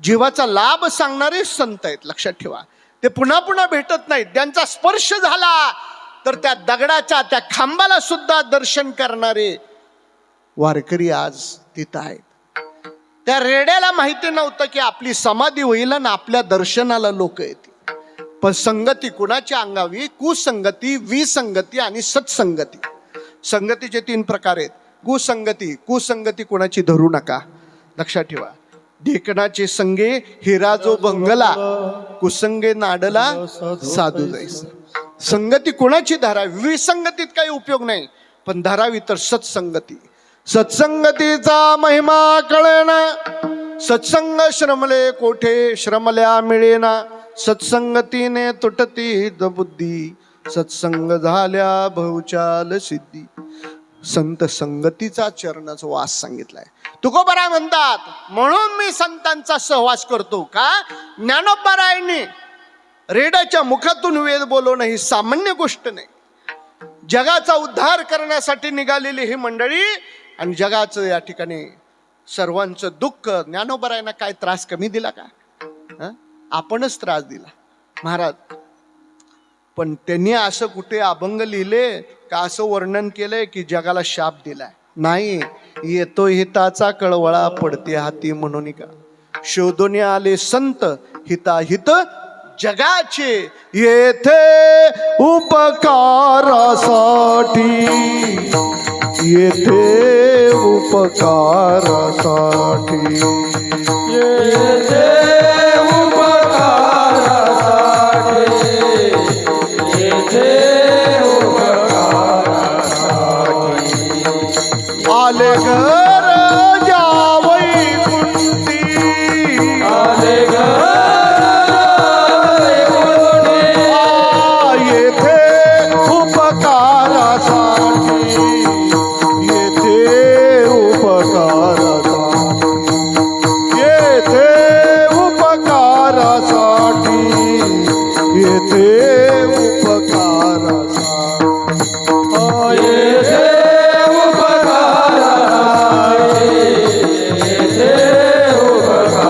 जीवाचा लाभ सांगणारे संत आहेत. लक्षात ठेवा, ते पुन्हा पुन्हा भेटत नाहीत. त्यांचा स्पर्श झाला तर त्या दगडाच्या, त्या खांबाला सुद्धा दर्शन करणारे वारकरी आज तिथं आहेत. त्या रेड्याला माहिती नव्हतं की आपली समाधी होईल आणि आपल्या दर्शनाला लोक येतील. पण संगती कुणाच्या अंगावी? कुसंगती, विसंगती आणि सत्संगती. संगतीचे 3 प्रकार आहेत. कुसंगती, कुसंगती कुणाची धरू नका. लक्षात ठेवा, ढेकणाचे संगे हिरा जो भंगला, कुसंगे नाडला साधू जैसा. संगती कुणाची धरावी? विसंगतीत काही उपयोग नाही, पण धरावी तर सत्संगती. सत्संगतीचा महिमा कळेना, सत्संग श्रमले कोठे श्रमल्या मिळेना. सत्संगतीने तुटती बुद्धी, सत्संग झाल्या बहुचाल सिद्धी. संत संगतीचा चरणाचा वास सांगितलाय. तुकोबाराय म्हणतात, म्हणून मी संतांचा सहवास करतो. का? ज्ञानोबारायांनी रेड्याच्या मुखातून वेद बोलवणं ही सामान्य गोष्ट नाही. जगाचा उद्धार करण्यासाठी निघालेली ही मंडळी आणि जगाचं या ठिकाणी सर्वांचं दुःख. ज्ञानोबरायांना काय त्रास कमी दिला का? हं? आपणच त्रास दिला महाराज. पण त्यांनी असं कुठे अभंग लिहिले का असं वर्णन केलंय की जगाला शाप दिलाय? नाही. येतो हिताचा कळवळा पडते हाती म्हणून का शोधून आले संत हिताहित जगाचे येथे उपकारासाठी, येथे उपकारासाठी, येथे उपकारासाठी, येथे उपकारासाठी आले घर जावई कुंती, आले येथे उपकारासाठी, येथे उपकारासाठी, येथे उपकारासाठी, येथे उपकारासाठी. येथे उपकारासाठी, येथे उपकारासाठी,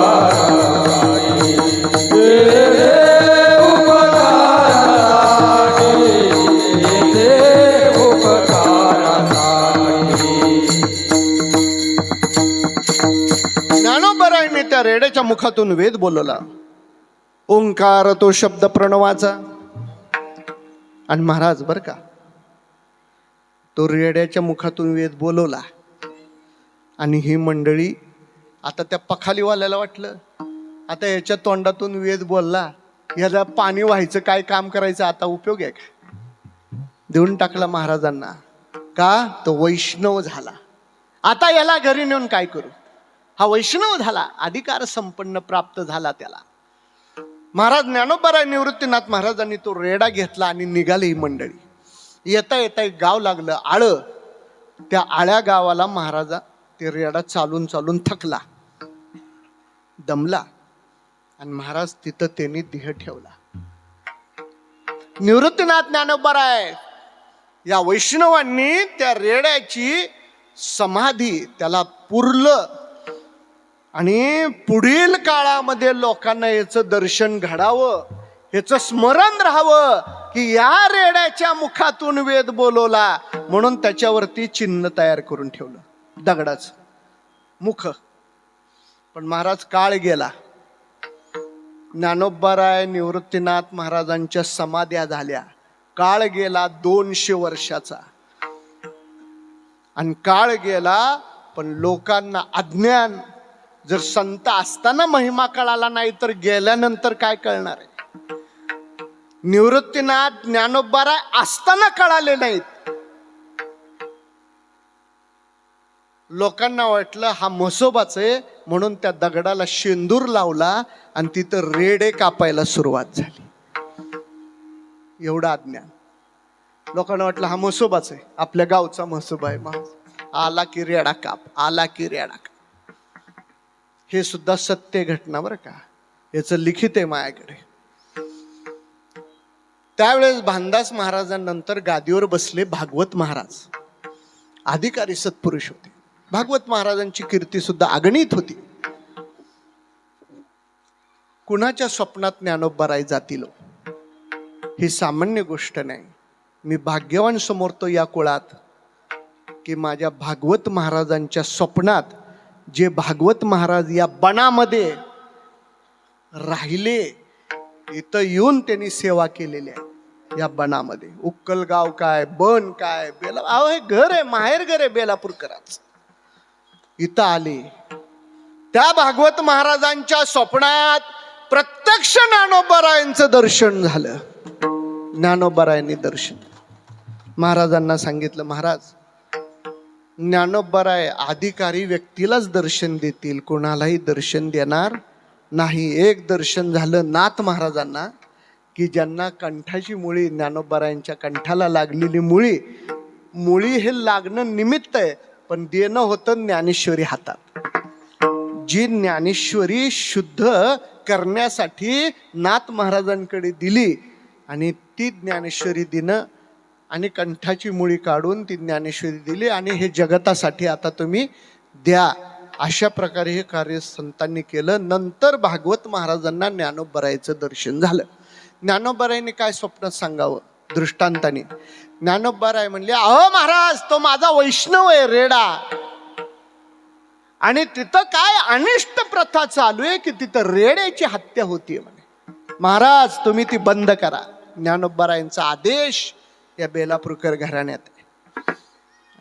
येथे उपकारासाठी, येथे उपकारासाठी. ज्ञानोबरायांनी त्या रेड्याच्या मुखातून वेद बोलवला. ओंकार तो शब्द प्रणवाचा. आणि महाराज बर का, तो रेड्याच्या मुखातून वेद बोलवला आणि ही मंडळी, आता त्या पखालीवाल्याला वाटलं आता याच्या तोंडातून वेद बोलला, याला पाणी व्हायचं काय काम करायचं, आता उपयोग आहे का? देऊन टाकला महाराजांना. का? तो वैष्णव झाला. आता याला घरी नेऊन काय करू? हा वैष्णव झाला, अधिकार संपन्न प्राप्त झाला त्याला. महाराज ज्ञानोबराय निवृत्तीनाथ महाराजांनी तो रेडा घेतला आणि निघाली ही मंडळी. येता येता एक गाव लागलं आळ. त्या आळ्या गावाला महाराजा ते रेडा चालून चालून थकला, दमला आणि महाराज तिथं त्यांनी देह ठेवला. निवृत्तीनाथ ज्ञानोबराय या वैष्णवांनी त्या रेड्याची समाधी त्याला पुरलं आणि पुढील काळामध्ये लोकांना याचं दर्शन घडावं, याचं स्मरण राहावं की या रेड्याच्या मुखातून वेद बोलवला, म्हणून त्याच्यावरती चिन्ह तयार करून ठेवलं, दगडाचं मुख. पण महाराज काळ गेला. ज्ञानोबराय निवृत्तीनाथ महाराजांच्या समाध्या झाल्या. काळ गेला 200 वर्षाचा. आणि काळ गेला पण लोकांना अज्ञान. जर संत असताना महिमा कळाला नाही तर गेल्यानंतर काय कळणार आहे? निवृत्तीनाथ ज्ञानोबराय असताना कळाले नाहीत. लोकांना वाटलं हा म्हसोबाच आहे, म्हणून त्या दगडाला शेंदूर लावला आणि तिथं रेडे कापायला सुरुवात झाली. एवढं अज्ञान. लोकांना वाटलं हा म्हसोबाच आहे, आपल्या गावचा म्हसोबा आहे, आला की रेडा काप, आला की रेडा काप. हे सुद्धा सत्य घटना बरं का, याचं लिखित आहे माझ्याकडे. त्यावेळेस भानदास महाराजांनंतर गादीवर बसले भागवत महाराज. अधिकारी सत्पुरुष होते. भागवत महाराजांची कीर्ती सुद्धा अगणित होती. कुणाच्या स्वप्नात ज्ञानोबराय जातील ही सामान्य गोष्ट नाही. मी भाग्यवान समोरतो या कुळात की माझ्या भागवत महाराजांच्या स्वप्नात जे भागवत महाराज या बनामध्ये राहिले, इथं येऊन त्यांनी सेवा केलेली आहे. या बनामध्ये उक्कलगाव काय, बन काय, बेला, अहो हे घर आहे, माहेर घर आहे बेलापूरकरांचं. इथं आले. त्या भागवत महाराजांच्या स्वप्नात प्रत्यक्ष ज्ञानोबरायांचं दर्शन झालं. ज्ञानोबरायांनी दर्शन महाराजांना सांगितलं, महाराज ज्ञानोबराय अधिकारी व्यक्तीलाच दर्शन देतील, कोणालाही दर्शन देणार नाही. एक दर्शन झालं नाथ महाराजांना की ज्यांना कंठाची मुळी, ज्ञानोबरायांच्या कंठाला लागलेली मुळी, मुळी हे लागणं निमित्त आहे, पण देणं होतं ज्ञानेश्वरी हातात. जी ज्ञानेश्वरी शुद्ध करण्यासाठी नाथ महाराजांकडे दिली आणि ती ज्ञानेश्वरी दिनं आणि कंठाची मुळी काढून ती ज्ञानेश्वरी दिली आणि हे जगतासाठी आता तुम्ही द्या. अशा प्रकारे हे कार्य संतांनी केलं. नंतर भागवत महाराजांना ज्ञानोबरायचं दर्शन झालं. ज्ञानोबरायने काय स्वप्न सांगावं दृष्टांताने. ज्ञानोबराय म्हणले, अहो महाराज, तो माझा वैष्णव आहे रेडा, आणि तिथं काय अनिष्ट प्रथा चालू आहे की तिथं रेड्याची हत्या होतीये म्हणे. महाराज तुम्ही ती बंद करा. ज्ञानोबरायांचा आदेश या बेलापूरकर घराण्यात आहे.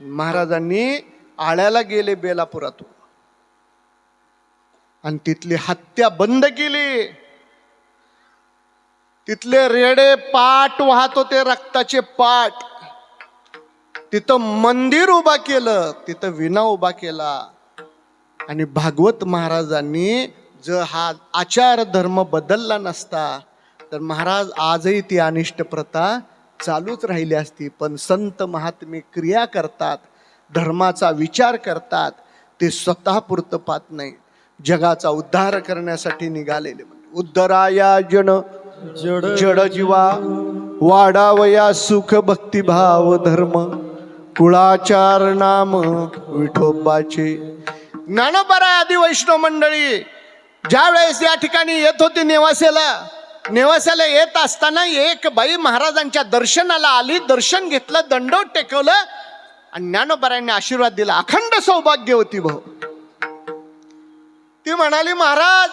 महाराजांनी आळ्याला गेले बेलापुरातून आणि तिथली हत्या बंद केली. तिथले रेडे पाट वाहत होते, रक्ताचे पाट. तिथं मंदिर उभा केलं, तिथं विना उभा केला. आणि भागवत महाराजांनी जर हा आचार धर्म बदलला नसता तर महाराज आजही ती अनिष्ट प्रथा चालूच राहिली असती. पण संत महात्मे क्रिया करतात, धर्माचा विचार करतात, ते स्वतः पुरतं पाहत नाही, जगाचा उद्धार करण्यासाठी निघालेले. उद्धराया जन जड जीवा, वाढावया सुख भक्तिभाव धर्म, कुळाचार नाम विठोबाचे. ज्ञानोबराय आदी वैष्णव मंडळी ज्या वेळेस या ठिकाणी येत होती नेवास्याला येत असताना एक बाई महाराजांच्या दर्शनाला आली. दर्शन घेतलं, दंडवत टेकवलं आणि ज्ञानोबरायांनी आशीर्वाद दिला. अखंड सौभाग्य होती भाऊ. ती म्हणाली, महाराज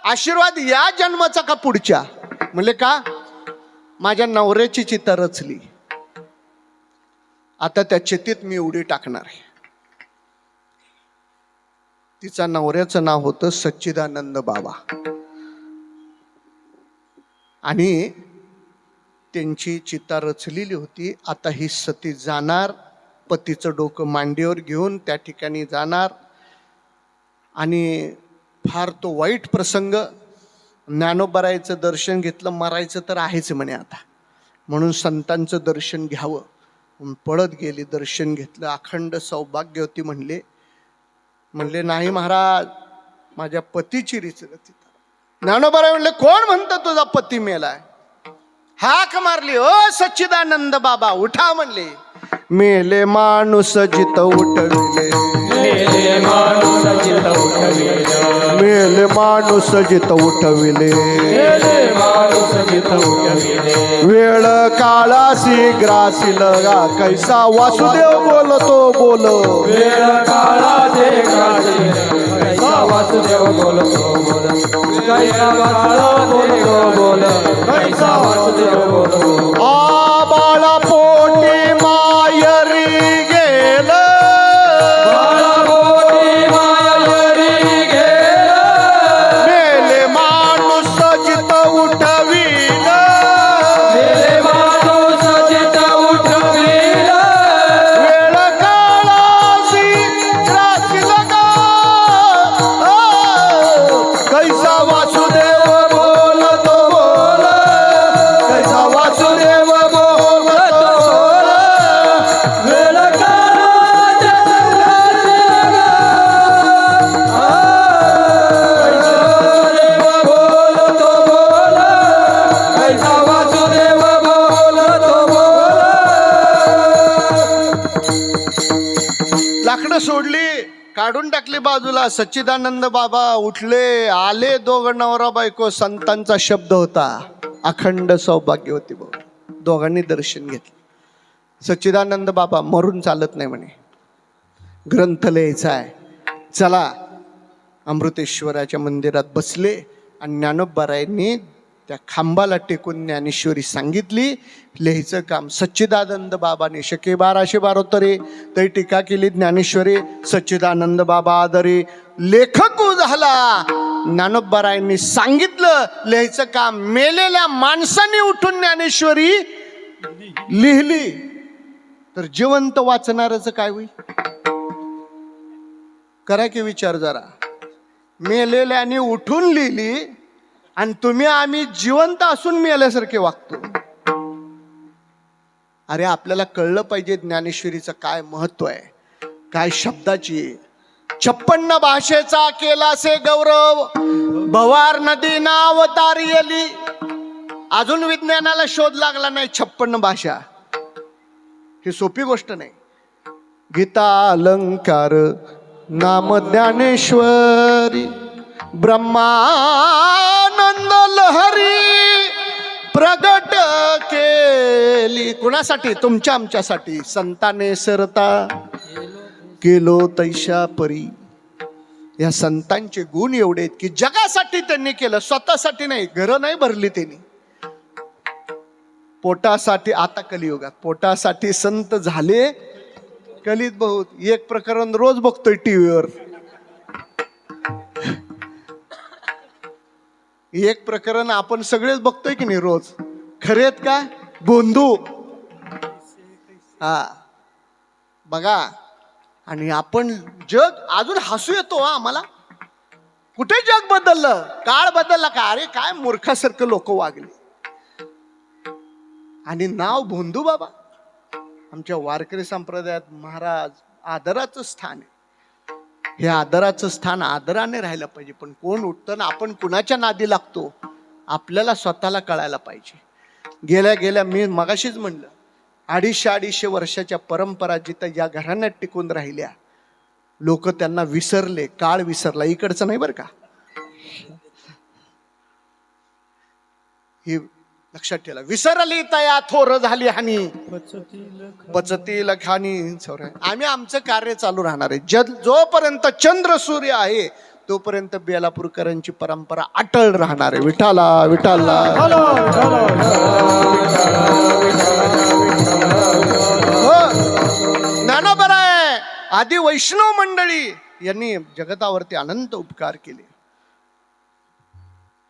आशीर्वाद या जन्माचा का पुढच्या? म्हणले का? माझ्या नवऱ्याची चिता रचली, आता त्या चितीत मी उडी टाकणार आहे. तिचा नवऱ्याचं नाव होतं सच्चिदानंद बाबा आणि त्यांची चिता रचलेली होती. आता ही सती जाणार, पतीचं डोकं मांडीवर घेऊन त्या ठिकाणी जाणार. आणि फार तो वाईट प्रसंग. ज्ञानोबरायचं दर्शन घेतलं, मरायचं तर आहेच म्हणे आता, म्हणून संतांचं दर्शन घ्यावं. पळत गेली, दर्शन घेतलं, अखंड सौभाग्य होती. म्हणले नाही महाराज, माझ्या पतीची रिचलं तिथं. ज्ञानोबराय म्हणले, कोण म्हणतं तुझा पती मेलाय? हाक मारली, ओ सच्चिदानंद बाबा उठा म्हणले. मेले माणूस जित उठविले, मेले माणूस जित उठविले, मेले माणूस जित उठविले, मेले माणूस जित उठविले. वेळ काळासी ग्रासी लगा, कैसा वासुदेव बोलतो बोल. वेळ काळाचे ग्रासी, कैसा वासुदेव बोलतो बोल. कैसा वासुदेव बोल, कैसा वासुदेव बोलतो. आ बाळा पोटी मायरी गेलं, बाळा पोटी मायरी गेलं, मेले माणूस जित उठविल, मेले माणूस जित उठविल. वेळ काळासी ग्रासी लगा, कैसा वासुदेव बोलतो बोल, कैसा वासुदेव बोलतो बोल. वेळ काळाचे बोलतो बोल, कैसा वासुदेव बोलतो बोल. लाकडं सोडली, काढून टाकली बाजूला. सच्चिदानंद बाबा उठले, आले. दोघं नवरा बायको. संतांचा शब्द होता, अखंड सौभाग्य होती भाऊ. दोघांनी दर्शन घेतलं. सच्चिदानंद बाबा, मरून चालत नाही म्हणे, ग्रंथ लिहायचा आहे, चला. अमृतेश्वराच्या मंदिरात बसले आणि ज्ञानोबरायांनी त्या खांबाला टेकून ज्ञानेश्वरी सांगितली. लिहायचं काम सच्चिदानंद बाबाने शके 1212 तरी टीका केली. ज्ञानेश्वरी सच्चिदानंद बाबा आदरी लेखक झाला. ज्ञानोबरायांनी सांगितलं, लिहायचं काम. मेलेल्या माणसाने उठून ज्ञानेश्वरी लिहिली तर जिवंत वाचणारच काय होईल? करा की विचार जरा. मेलेल्याने उठून लिहिली आणि तुम्ही आम्ही जिवंत असून मेल्यासारखे वागतो. अरे आपल्याला कळलं पाहिजे ज्ञानेश्वरीचं काय महत्व आहे, काय शब्दाची. 56 भाषेचा केलासे गौरव, भवार नदी नाव तारियली. अजून विज्ञानाला शोध लागला नाही 56 भाषा. ही सोपी गोष्ट नाही. गीता अलंकार नाम ज्ञानेश्वरी ब्रह्मानंद लहरी प्रगट केली. कुणासाठी? तुमच्या आमच्यासाठी. संताने सरता केलो तैशा परी. या संतांचे गुण एवढे आहेत की जगासाठी त्यांनी केलं, स्वतःसाठी नाही. घरं नाही भरली त्यांनी. पोटासाठी, आता कलियुगात पोटासाठी संत झाले कलीत बहुत. एक प्रकरण रोज बघतोय टीव्हीवर. एक प्रकरण आपण सगळेच बघतोय की नाही रोज. खरेत का बोंधू? हा बघा. आणि आपण जग अजून हसू येतो आम्हाला. कुठे जग बदललं? काळ बदलला का? अरे काय मूर्खासारखं लोक वागले. आणि नाव भोंदू बाबा. आमच्या वारकरी संप्रदायात महाराज आदराचं स्थान आहे. हे आदराचं स्थान आदराने राहायला पाहिजे. पण कोण उठतं ना आपण कुणाच्या नादी लागतो आपल्याला स्वतःला कळायला पाहिजे. गेल्या मी मगाशीच म्हणलं, 250 वर्षाच्या परंपरा जिथं या घराण्यात टिकून राहिल्या, लोक त्यांना विसरले. काळ विसरला. इकडचं नाही बरं का. हे लक्षात ठेवा. विसरली तया थोर झाली हानी बचती लखानी. आम्ही आमचं कार्य चालू राहणार आहे. जोपर्यंत चंद्र सूर्य आहे तोपर्यंत बेलापूरकरांची परंपरा अटळ राहणार आहे. विठाला विठाला. ज्ञानोबा आहे. आदी वैष्णव मंडळी यांनी जगतावरती अनंत उपकार केले.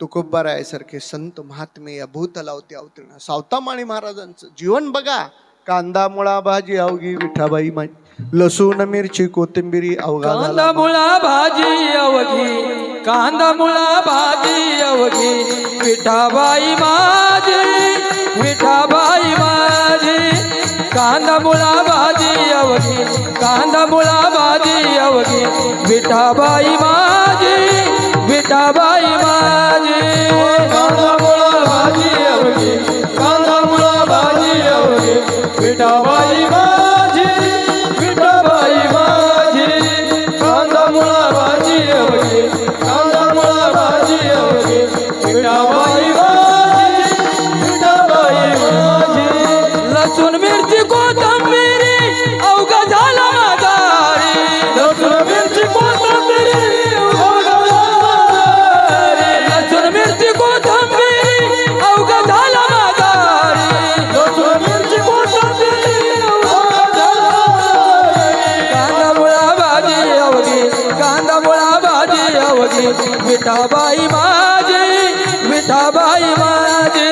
तुकोबाराय सारखे संत महात्मे या भूतलावती अवतीर्ण. सावतामाळी महाराजांचं जीवन बघा. कांदा मुळा भाजी अवघी विठाबाई माझी. लसूण मिरची कोथिंबिरी अवघा. कांदा मुळा भाजी अवघी, कांदा मुळा भाजी अवघी, विठाबाई माझी, विठाबाई माझी. कांदा मुळा भाजी अवघी, कांदा मुळा भाजी अवघी, विठाबाई माझी, विठाबाई माझी. कांदा मुळा भाजी अवघी, कांदा मुळा भाजी अवघी, विठाबाई माझी, विठाबाई माझी. कांदा मुळा भाजी अवघी, कांदा मुळा भाजी अवघी, विठाबाई माझी, विठाबाई माझी. लसूण मिरची कोथिंबिरी अवघा झाला माझारी. लसूण मिरची कोथिंबिरी अवघा झाला माझारी. लसूण मिरची कोथिंबिरी अवघा झाला माझारी. लसूण मिरची कोथिंबिरी अवघा झाला माझारी. कांदा मुळा भाजी अवघी, कांदा मुळा भाजी अवघी, विठाबाई माझी, विठाबाई माझी.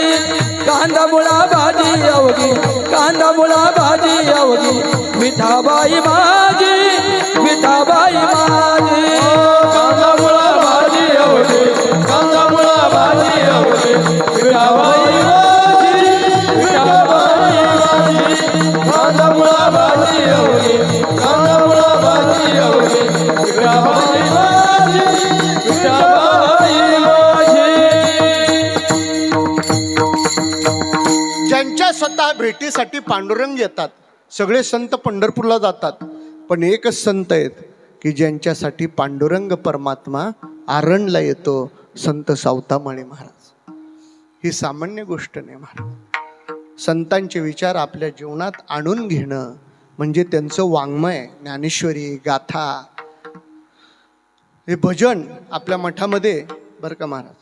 कांदा मुळा भाजी अवघी, कांदा मुळा भाजी अवघी, विठाबाई माझी, विठाबाई माझी. कांदा मुळा भाजी अवघी, कांदा मुळा भाजी अवघी, विठाबाई माझी, विठाबाई माझी. कांदा मुळा भाजी अवघी, कांदा मुळा भाजी अवघी, विठाबाई माझी, विठाबाई माझी. ज्यांच्या स्वतः भेटीसाठी पांडुरंग येतात. सगळे संत पंढरपूरला जातात, पण एकच संत आहेत की ज्यांच्यासाठी पांडुरंग परमात्मा आरणला येतो. संत सावतामाळी महाराज. ही सामान्य गोष्ट नाही महाराज. संतांचे विचार आपल्या जीवनात आणून घेणं म्हणजे त्यांचं वाङ्मय, ज्ञानेश्वरी, गाथा, हे भजन आपल्या मठामध्ये बरं का महाराज.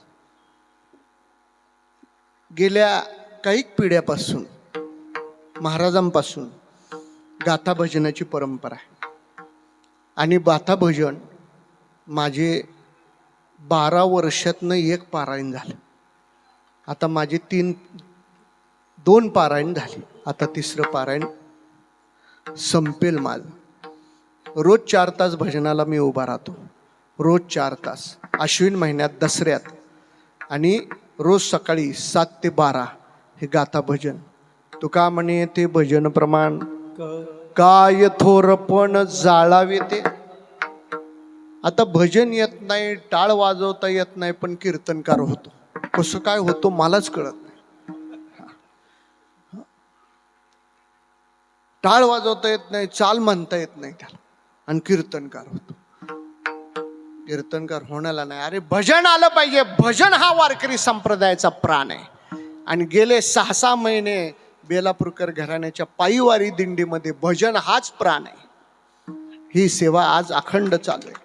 गेल्या काही पिढ्यापासून महाराजांपासून गाथा भजनाची परंपरा आहे. आणि गाथा भजन माझे 12 वर्षातनं एक पारायण झालं. आता माझे 2 पारायण झाले. आता 3रं पारायण संपेल माझं. रोज 4 तास भजनाला मी उभा राहतो. रोज 4 तास. अश्विन महिन्यात दसऱ्यात. आणि रोज सकाळी 7 ते 12 हे गाथा भजन. तुका म्हणे ते भजन प्रमाण काय थोरपण जाळावे ते. आता भजन येत नाही, टाळ वाजवता येत नाही, पण कीर्तनकार होतो. कसं काय होतो मलाच कळत नाही. टाळ वाजवता येत नाही, चाल म्हणता येत नाही त्याला, आणि कीर्तनकार होतो. कीर्तनकार होण्याला नाही, अरे भजन आलं पाहिजे. भजन हा वारकरी संप्रदायाचा प्राण आहे. आणि गेले 6-6 महिने बेलापूरकर घराण्याच्या पायीवारी दिंडीमध्ये भजन हाच प्राण आहे. ही सेवा आज अखंड चालू आहे.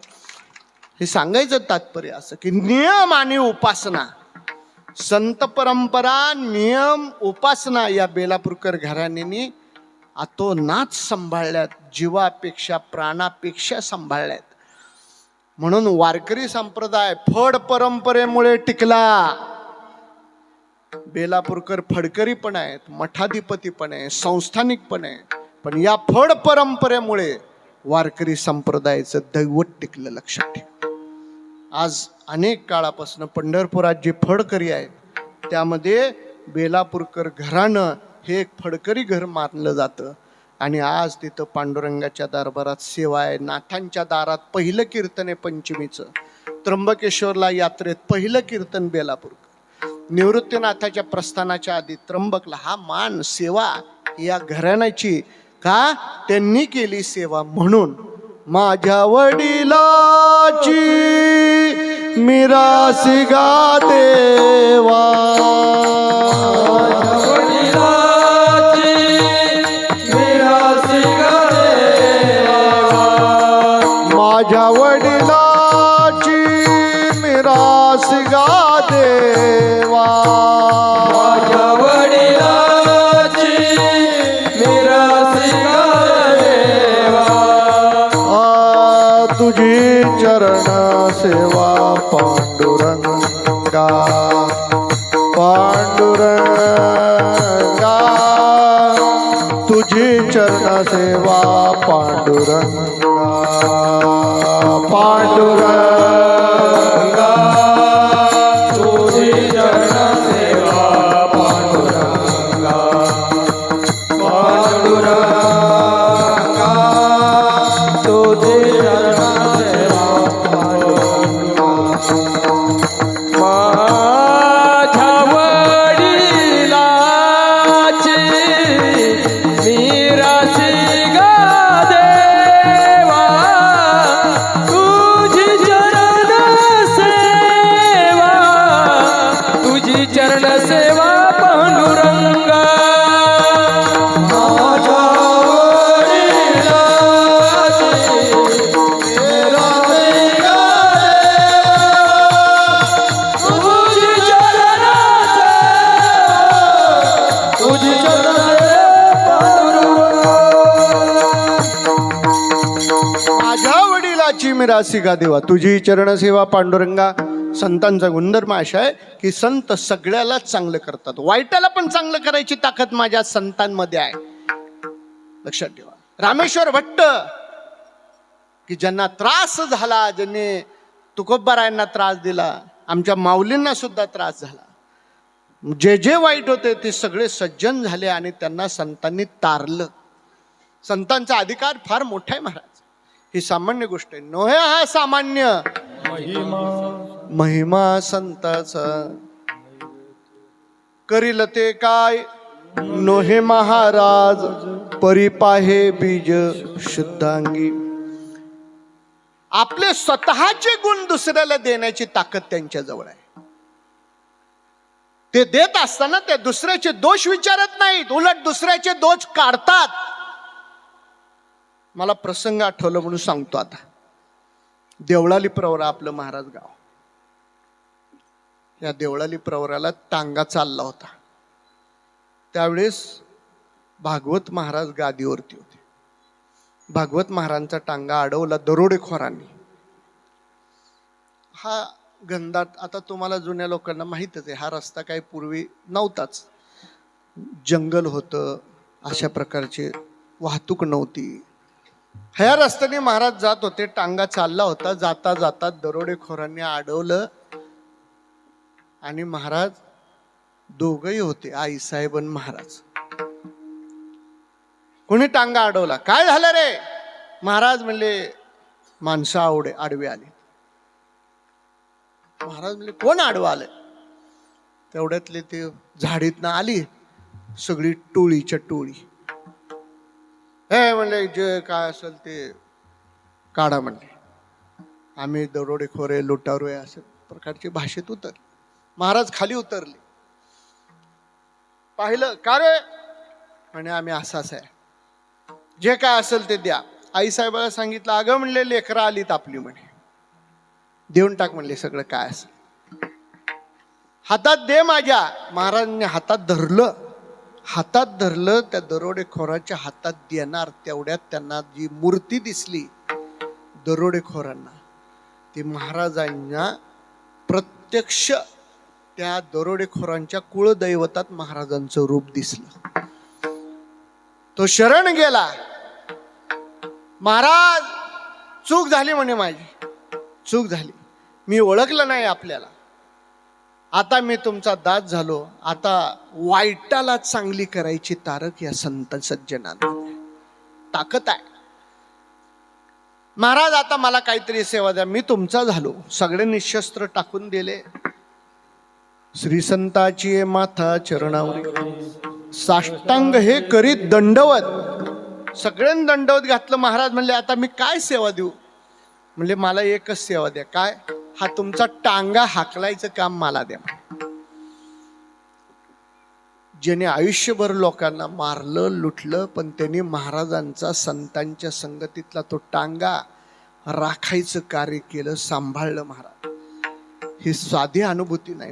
हे सांगायचं तात्पर्य असं की नियम आणि उपासना, संत परंपरा, नियम, उपासना या बेलापूरकर घराण्याने अतोनात सांभाळल्यात, जीवापेक्षा प्राणापेक्षा सांभाळल्यात. म्हणून वारकरी संप्रदाय फड परंपरेमुळे टिकला. बेलापूरकर फडकरी पण आहेत, मठाधिपती पण आहे, संस्थानिक पण आहे, पण या फड परंपरेमुळे वारकरी संप्रदायाचं दैवत टिकलं. लक्षात ठेवा. आज अनेक काळापासून पंढरपुरात जे फडकरी आहेत त्यामध्ये बेलापूरकर घराणं हे एक फडकरी घर मानलं जातं. आणि आज तिथं पांडुरंगाच्या दरबारात सेवा आहे. नाथांच्या दारात पहिलं कीर्तन आहे पंचमीचं. त्र्यंबकेश्वरला यात्रेत पहिलं कीर्तन बेलापूरकर. निवृत्तीनाथाच्या प्रस्थानाच्या आधी त्र्यंबकला हा मान सेवा या घराण्याची का त्यांनी केली सेवा. म्हणून माझ्या वडिलाची मिरासी गा देवा, माझ्या वडिलाची मिरास गा देवा, माझ्या वडिलाची मिरास गा देवा. तुझी चरण सेवा पांडुरंगा, पांडुरंगा, तुझी चरण सेवा पांडुरंगा, पांडुरंगा, तुझी चरण सेवा पांडुरंगा, पांडुरंगा, तुझी चरण सेवा पांडुरंगा. माझ्या वडिलाची मिरासी गा देवा, तुझी चरण सेवा, तुझी चरण सेवा पांडुरंगा. माझ्या वडिलाची मिरासी गा देवा, तुझी चरण सेवा, तुझी चरण सेवा पांडुरंगा. माझ्या वडिलाची मिरासी गा देवा, तुझी चरण सेवा पांडुरंगा. संतांचा गुणधर्म असा आहे की संत सगळ्यालाच चांगलं करतात, वाईटाला पण चांगलं करायची ताकद माझ्या संतांमध्ये आहे. लक्षात ठेवा. रामेश्वर भट्ट की ज्यांना त्रास झाला, ज्यांनी तुकोबारायांना त्रास दिला, आमच्या माऊलींना सुद्धा त्रास झाला, जे जे वाईट होते ते सगळे सज्जन झाले आणि त्यांना संतांनी तारलं. संतांचा अधिकार फार मोठा आहे महाराज. ही सामान्य गोष्ट आहे, नोहे हा सामान्य महिमा संताचा. करील ते काय नोहे महाराज, परिपाहे बीज शुद्धांगी. आपले स्वतःचे गुण दुसऱ्याला देण्याची ताकद त्यांच्या जवळ आहे. ते देत असताना ते दुसऱ्याचे दोष विचारत नाहीत, उलट दुसऱ्याचे दोष काढतात. मला प्रसंग आठवलं म्हणून सांगतो. आता देवळाली प्रवरा आपलं महाराज गाव, या देवळाली प्रवराला टांगा चालला होता. त्यावेळेस भागवत महाराज गादीवरती होते. भागवत महाराजांचा टांगा अडवला दरोडेखोरांनी. हा घनदाट, आता तुम्हाला जुन्या लोकांना माहीतच आहे, हा रस्ता काही पूर्वी नव्हताच, जंगल होतं, अशा प्रकारची वाहतूक नव्हती. ह्या रस्त्याने महाराज जात होते, टांगा चालला होता. जाता जाता दरोडेखोरांनी अडवलं आणि महाराज दोघही होते, आई साहेब आणि महाराज. कोणी टांगा अडवला, काय झालं रे? महाराज म्हणले माणसं आडवे आले. महाराज म्हणले कोण आडवं आलं? तेवढ्यातले ते झाडीतनं आली सगळी टोळीच्या टोळी. हे म्हणले जे काय असेल ते काढा म्हणले. आम्ही दरोडेखोर लुटारू आहे अशा प्रकारची भाषेत उतरले. महाराज खाली उतरले, पाहिलं का रे म्हणे आम्ही असाच आहे, जे काय असेल ते द्या. आईसाहेबाला सांगितलं, अगं म्हणले लेकरं आलीत आपली, म्हणे देऊन टाक म्हणले सगळं काय असेल, हातात दे माझ्या. महाराजांनी हातात धरलं, त्या दरोडेखोराच्या हातात देणार तेवढ्यात त्यांना जी मूर्ती दिसली दरोडेखोरांना, ती महाराजांना प्रत्यक्ष त्या दरोडेखोरांच्या कुळदैवतात महाराजांचं रूप दिसलं. तो शरण गेला, महाराज चूक झाली म्हणे, माझी चूक झाली, मी ओळखलं नाही आपल्याला, आता मी तुमचा दास झालो, आता वाईटाला चांगली करायची तारक या संत सज्जनांमध्ये ताकद आहे. महाराज आता मला काहीतरी सेवा द्या, मी तुमचा झालो. सगळ्यांनी शस्त्र टाकून दिले. श्री संताची माथा चरणावर साष्टांग हे करीत दंडवत, सगळ्यांनी दंडवत घातलं. महाराज म्हणले, आता मी काय सेवा देऊ? म्हणले, मला एकच सेवा द्या. काय? हा तुमचा टांगा हाकलायचं काम मला द्या. ज्याने आयुष्यभर लोकांना मारलं लुटलं, पण त्यांनी महाराजांचा संतांच्या संगतीतला तो टांगा राखायचं कार्य केलं, सांभाळलं. महाराज ही साधी अनुभूती नाही.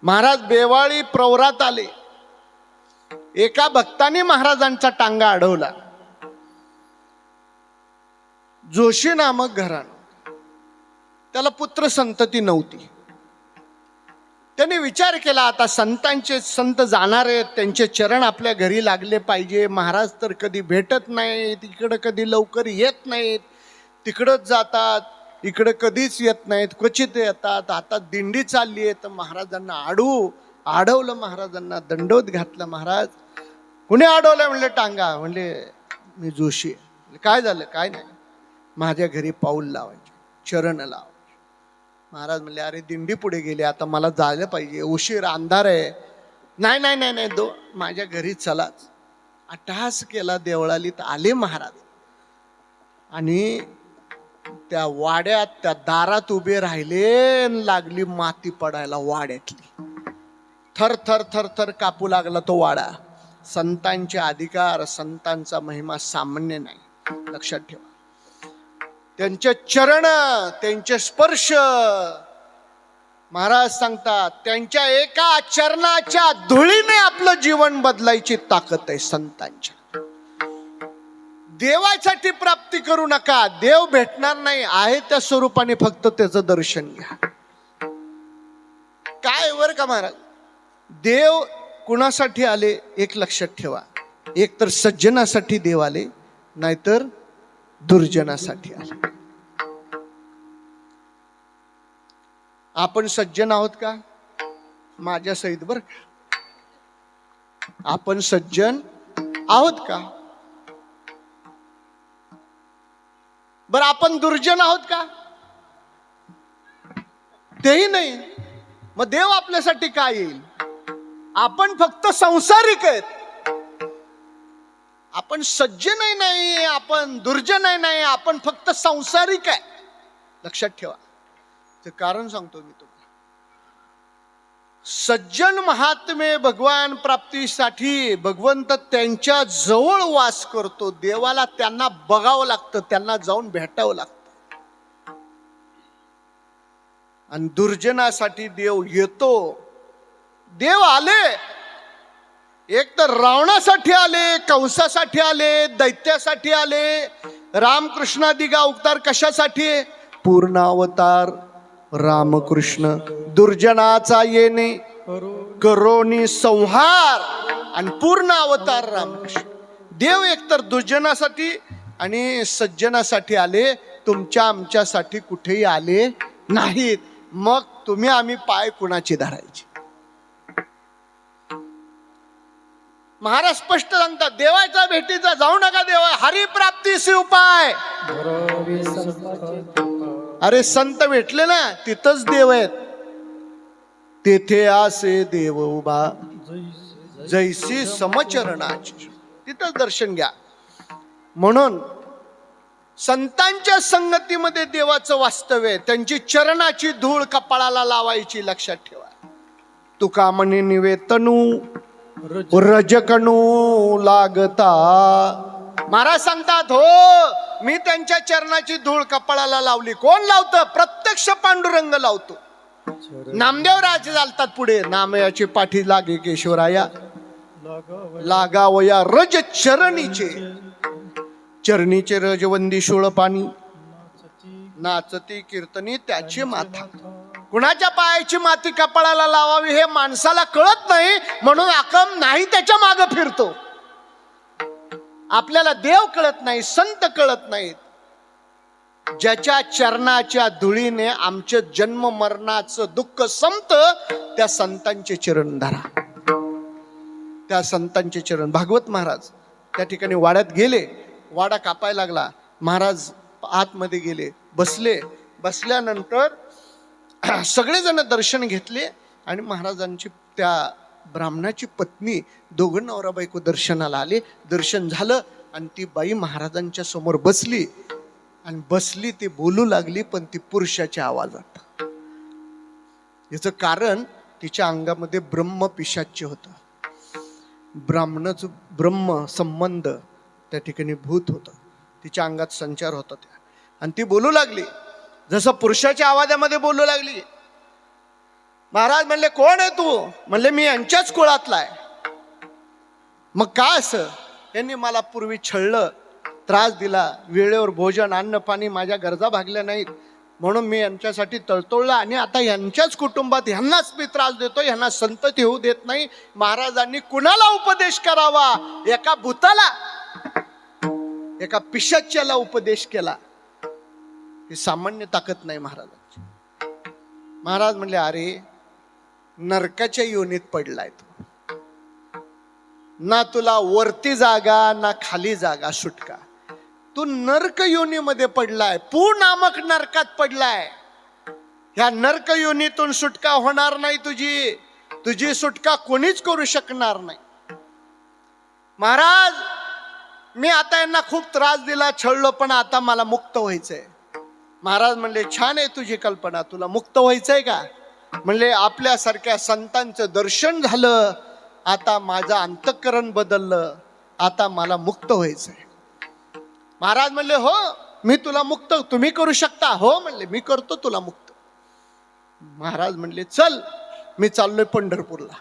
महाराज बेवाळी प्रवरात आले, एका भक्ताने महाराजांचा टांगा अडवला. जोशी नामक घराणं, त्याला पुत्र संतती नव्हती. त्यांनी विचार केला, आता संत जाणार आहेत, त्यांचे चरण आपल्या घरी लागले पाहिजे. महाराज तर कधी भेटत नाहीत, इकडं कधी लवकर येत नाहीत, तिकडंच जातात, इकडं कधीच येत नाहीत, क्वचित येतात. आता दिंडी चालली आहे, तर महाराजांना अडवलं, महाराजांना दंडवत घातला. महाराज, कुणी अडवलं? म्हणले, टांगा. म्हणले, मी जोशी. काय झालं? काय नाही, माझ्या घरी पाऊल लावायचे, चरण लावायचे. महाराज म्हणले, अरे दिंडी पुढे गेली, आता मला जायला पाहिजे, उशीर, अंधार आहे. नाही नाही नाही नाही, माझ्या घरी चलाच. अट्टहास केला, देवळालीत आले महाराज आणि त्या वाड्यात, त्या दारात उभे राहिले. लागली माती पडायला वाड्यातली, थर थर थर थर कापू लागला तो वाडा. संतांचे अधिकार, संतांचा महिमा सामान्य नाही, लक्षात ठेवा. त्यांचे चरण, त्यांचे स्पर्श, महाराज सांगतात, त्यांच्या एका चरणाच्या धुळीने आपलं जीवन बदलायची ताकद आहे संतांच्या. देवासाठी प्राप्ती करू नका, देव भेटणार नाही, आहे त्या स्वरूपाने फक्त त्याचं दर्शन घ्या. काय वर का महाराज, देव कुणासाठी आले एक लक्षात ठेवा, एक तर सज्जनासाठी देव आले, नाहीतर दुर्जनासाठी आले. आपण सज्जन आहोत का? माझ्या सहित बर का, आपण सज्जन आहोत का? बर, आपण दुर्जन आहोत का? तेही नाही. मग देव आपल्यासाठी काय येईल? आपण फक्त संसारिक आहेत, आपण सज्जनही नाही, आपण दुर्जनही नाही, आपण फक्त संसारिक आहे. लक्षात ठेवा. ते कारण सांगतो मी तुम्हाला. सज्जन महात्मे भगवान प्राप्तीसाठी भगवंत त्यांच्या जवळ वास करतो. देवाला त्यांना बघावं लागतं, त्यांना जाऊन भेटावं लागतं. आणि दुर्जनासाठी देव येतो. देव आले, एक तर रावणासाठी आले, कंसासाठी आले, दैत्यासाठी आले. रामकृष्णादी अवतार कशासाठी? पूर्ण अवतार रामकृष्ण. दुर्जनाचा येणे करोनी संहार आणि पूर्ण अवतार रामकृष्ण. देव एकतर दुर्जनासाठी आणि सज्जनासाठी आले, तुमच्या आमच्यासाठी कुठेही आले नाहीत. मग तुम्ही आम्ही पाय कुणाची धरायचे? महाराज स्पष्ट सांगतात, देवाच्या भेटीचा जाऊ नका. देवा हरिप्राप्तीशी उपाय. अरे संत भेटले ना, तिथंच देव आहेत. तेथे आसे देव उभा जैसी समचरणाची, तिथंच दर्शन घ्या. म्हणून संतांच्या संगतीमध्ये देवाचं वास्तव्य आहे. त्यांची चरणाची धूळ कपाळाला लावायची, लक्षात ठेवा. तुका म्हणे निवेतनू रजकणू लागता. महाराज सांगतात, हो मी त्यांच्या चरणाची धूळ कपाळाला लावली. कोण लावतं? प्रत्यक्ष पांडुरंग लावतो. नामदेव राजे चालतात पुढे, नामयाची पाठी लागे केशवराया, लागावया रज चरणीचे. चरणीचे रजवंदी शोळ पाणी, नाचती कीर्तनी त्याची माथा. कुणाच्या पायाची माती कपाळाला लावावी हे माणसाला कळत नाही, म्हणून आकम नाही त्याच्या मागे फिरतो. आपल्याला देव कळत नाही, संत कळत नाहीत. ज्याच्या चरणाच्या धुळीने आमचे जन्म मरणाचं दुःख संपतं, त्या संतांचे चरण धरा, त्या संतांचे चरण. भागवत महाराज त्या ठिकाणी वाड्यात गेले, वाडा कापायला लागला. महाराज आतमध्ये गेले, बसले. बसल्यानंतर सगळेजण दर्शन घेतले आणि महाराजांची त्या ब्राह्मणाची पत्नी, दोघं नवरा बायको दर्शनाला आले. दर्शन झालं आणि ती बाई महाराजांच्या समोर बसली आणि बसली, ती बोलू लागली, पण ती पुरुषाच्या आवाजात. याचं कारण तिच्या अंगामध्ये ब्रह्म पिशाच्य होतं. ब्राह्मणाचं ब्रह्म संबंध त्या ठिकाणी भूत होतं, तिच्या अंगात संचार होता त्या. आणि ती बोलू लागली जसं पुरुषाच्या आवाजामध्ये बोलू लागली. महाराज म्हणले, कोण आहे तू? म्हणले, मी यांच्याच कुळातला आहे. मग काय असं? यांनी मला पूर्वी छळलं, त्रास दिला, वेळेवर भोजन अन्न पाणी माझ्या गरजा भागल्या नाहीत, म्हणून मी यांच्यासाठी तळतळला आणि आता यांच्याच कुटुंबात ह्यांनाच मी त्रास देतो, ह्यांना संतती होऊ देत नाही. महाराजांनी कुणाला उपदेश करावा? एका भूताला, एका पिशाच्याला उपदेश केला. ही सामान्य ताकद नाही महाराजांची. महाराज म्हणले, अरे नरकाच्या योनीत पडलाय तू, ना तुला वरती जागा ना खाली जागा सुटका. तू नरक योनीमध्ये पडलाय, पू नामक नरकात पडलाय. ह्या नरक योनीतून सुटका होणार नाही तुझी. तुझी सुटका कोणीच करू शकणार नाही. महाराज, मी आता यांना खूप त्रास दिला, छळलो, पण आता मला मुक्त व्हायचंय. महाराज म्हणले, छान आहे तुझी कल्पना, तुला मुक्त व्हायचंय का? म्हणले, आपल्यासारख्या संतांचं दर्शन झालं, आता माझं अंतःकरण बदललं, आता मला मुक्त व्हायचंय. महाराज म्हणले, हो मी तुला मुक्त, तुम्ही करू शकता? हो म्हणले, मी करतो तुला मुक्त. महाराज म्हणले, चल मी चाललोय पंढरपूरला.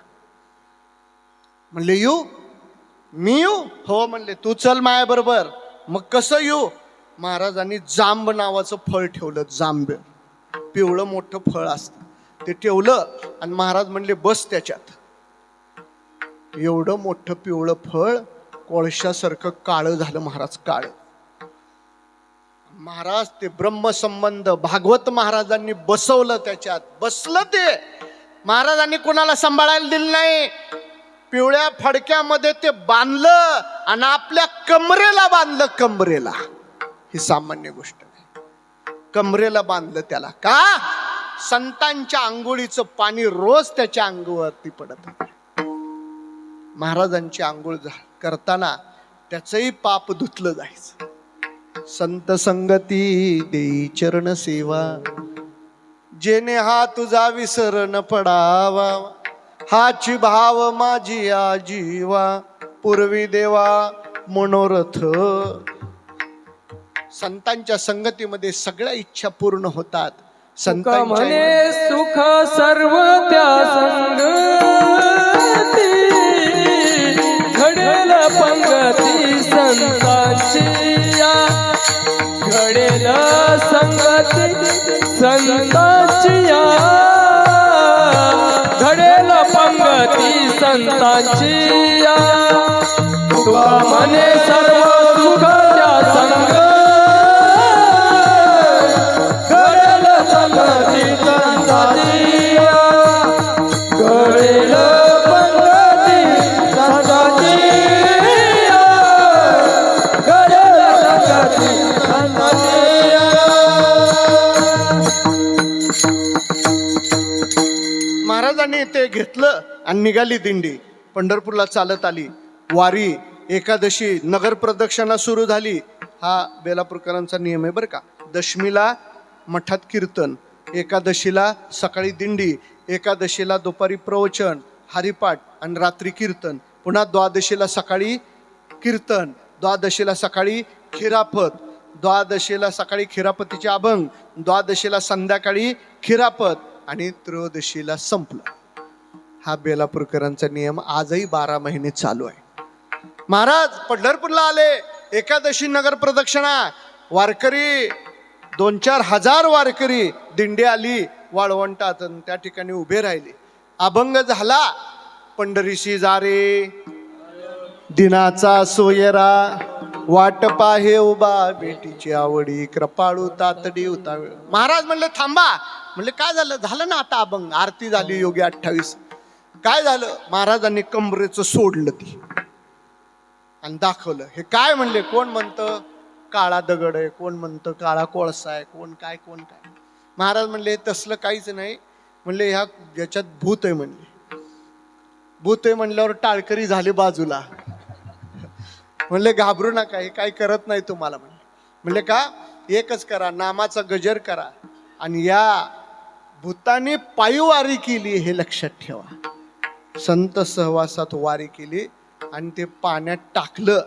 म्हणले, येऊ? मी येऊ? हो म्हणले, तू चल माझ्या बरोबर. मग कसं येऊ? महाराजांनी जांब नावाचं फळ ठेवलं. जांब पिवळं मोठं फळ असतं, ते ठेवलं आणि महाराज म्हणले, बस त्याच्यात. एवढं मोठं पिवळं फळ कोळशासारखं काळं झालं. महाराज काळ. महाराज ते ब्रह्मसंबंध भागवत महाराजांनी बसवलं, त्याच्यात बसलं. ते महाराजांनी कोणाला सांभाळायला दिलं नाही. पिवळ्या फडक्यामध्ये ते बांधलं आणि आपल्या कमरेला बांधलं. कमरेला, ही सामान्य गोष्ट नाही. कमरेला बांधलं त्याला. का? संतांच्या आंघोळीचं पाणी रोज त्याच्या अंगावरती पडत. महाराजांची आंघोळ करताना त्याचंही पाप धुतलं जायचं. संत संगती देई चरण सेवा, जेने हा तुझा विसर न पडावा. हाची भाव माझी आजीवा, पूर्वी देवा मनोरथ. संतांच्या संगतीमध्ये सगळ्या इच्छा पूर्ण होतात. म्हणे सुख सर्व त्या संगती, घडेल पंगती संतांची, घडेल संगती संतांची, घडेल पंगती संतांची. तुका म्हणे सर्व सुख त्या संग, घडेल संगती संतांची, घडेल पंगती संतांची, घडेल संगती संतांची. महाराजांनी ते घेतलं आणि निघाली दिंडी. पंढरपूरला चालत आली. वारी, एकादशी, नगर प्रदक्षिणा सुरू झाली. हा बेलापूरकरांचा नियम आहे बरं का. दशमीला मठात कीर्तन, एकादशीला सकाळी दिंडी, एकादशीला दुपारी प्रवचन हरिपाठ आणि रात्री कीर्तन, पुन्हा द्वादशीला सकाळी कीर्तन, द्वादशीला सकाळी खिरापत, द्वादशीला सकाळी खिरापतीचे अभंग, द्वादशीला संध्याकाळी खिरापत आणि त्रयोदशीला संपलं. हा बेलापूरकरांचा नियम आजही 12 महिने चालू आहे. महाराज पंढरपूरला आले, एकादशी नगर प्रदक्षिणा, वारकरी 2-4 हजार वारकरी, दिंडी आली वाळवंटात, त्या ठिकाणी उभे राहिले. अभंग झाला, पंढरीशी जा रे दिनाचा सोयरा, वाट पाहे उभा बेटीची आवडी, कृपाळू तातडी उतावळ. महाराज म्हणले थांबा. म्हणले काय झालं? झालं ना आता अभंग, आरती झाली योगी 28. काय झालं? महाराजांनी कमरेचं सोडलं ती आणि दाखवलं. हे काय म्हणले? कोण म्हणतं काळा दगड आहे, कोण म्हणतं काळा कोळसा आहे, कोण काय कोण काय. महाराज म्हणले तसलं काहीच नाही. म्हणले ह्या याच्यात भूत आहे. म्हणले भूत आहे म्हणल्यावर टाळकरी झाले बाजूला. म्हणले घाबरू नका, हे काय करत नाही तुम्हाला. म्हणले का? एकच करा, नामाचा गजर करा आणि या भूताने पायीवारी केली हे लक्षात ठेवा. संत सहवासात वारी केली आणि ते पाण्यात टाकलं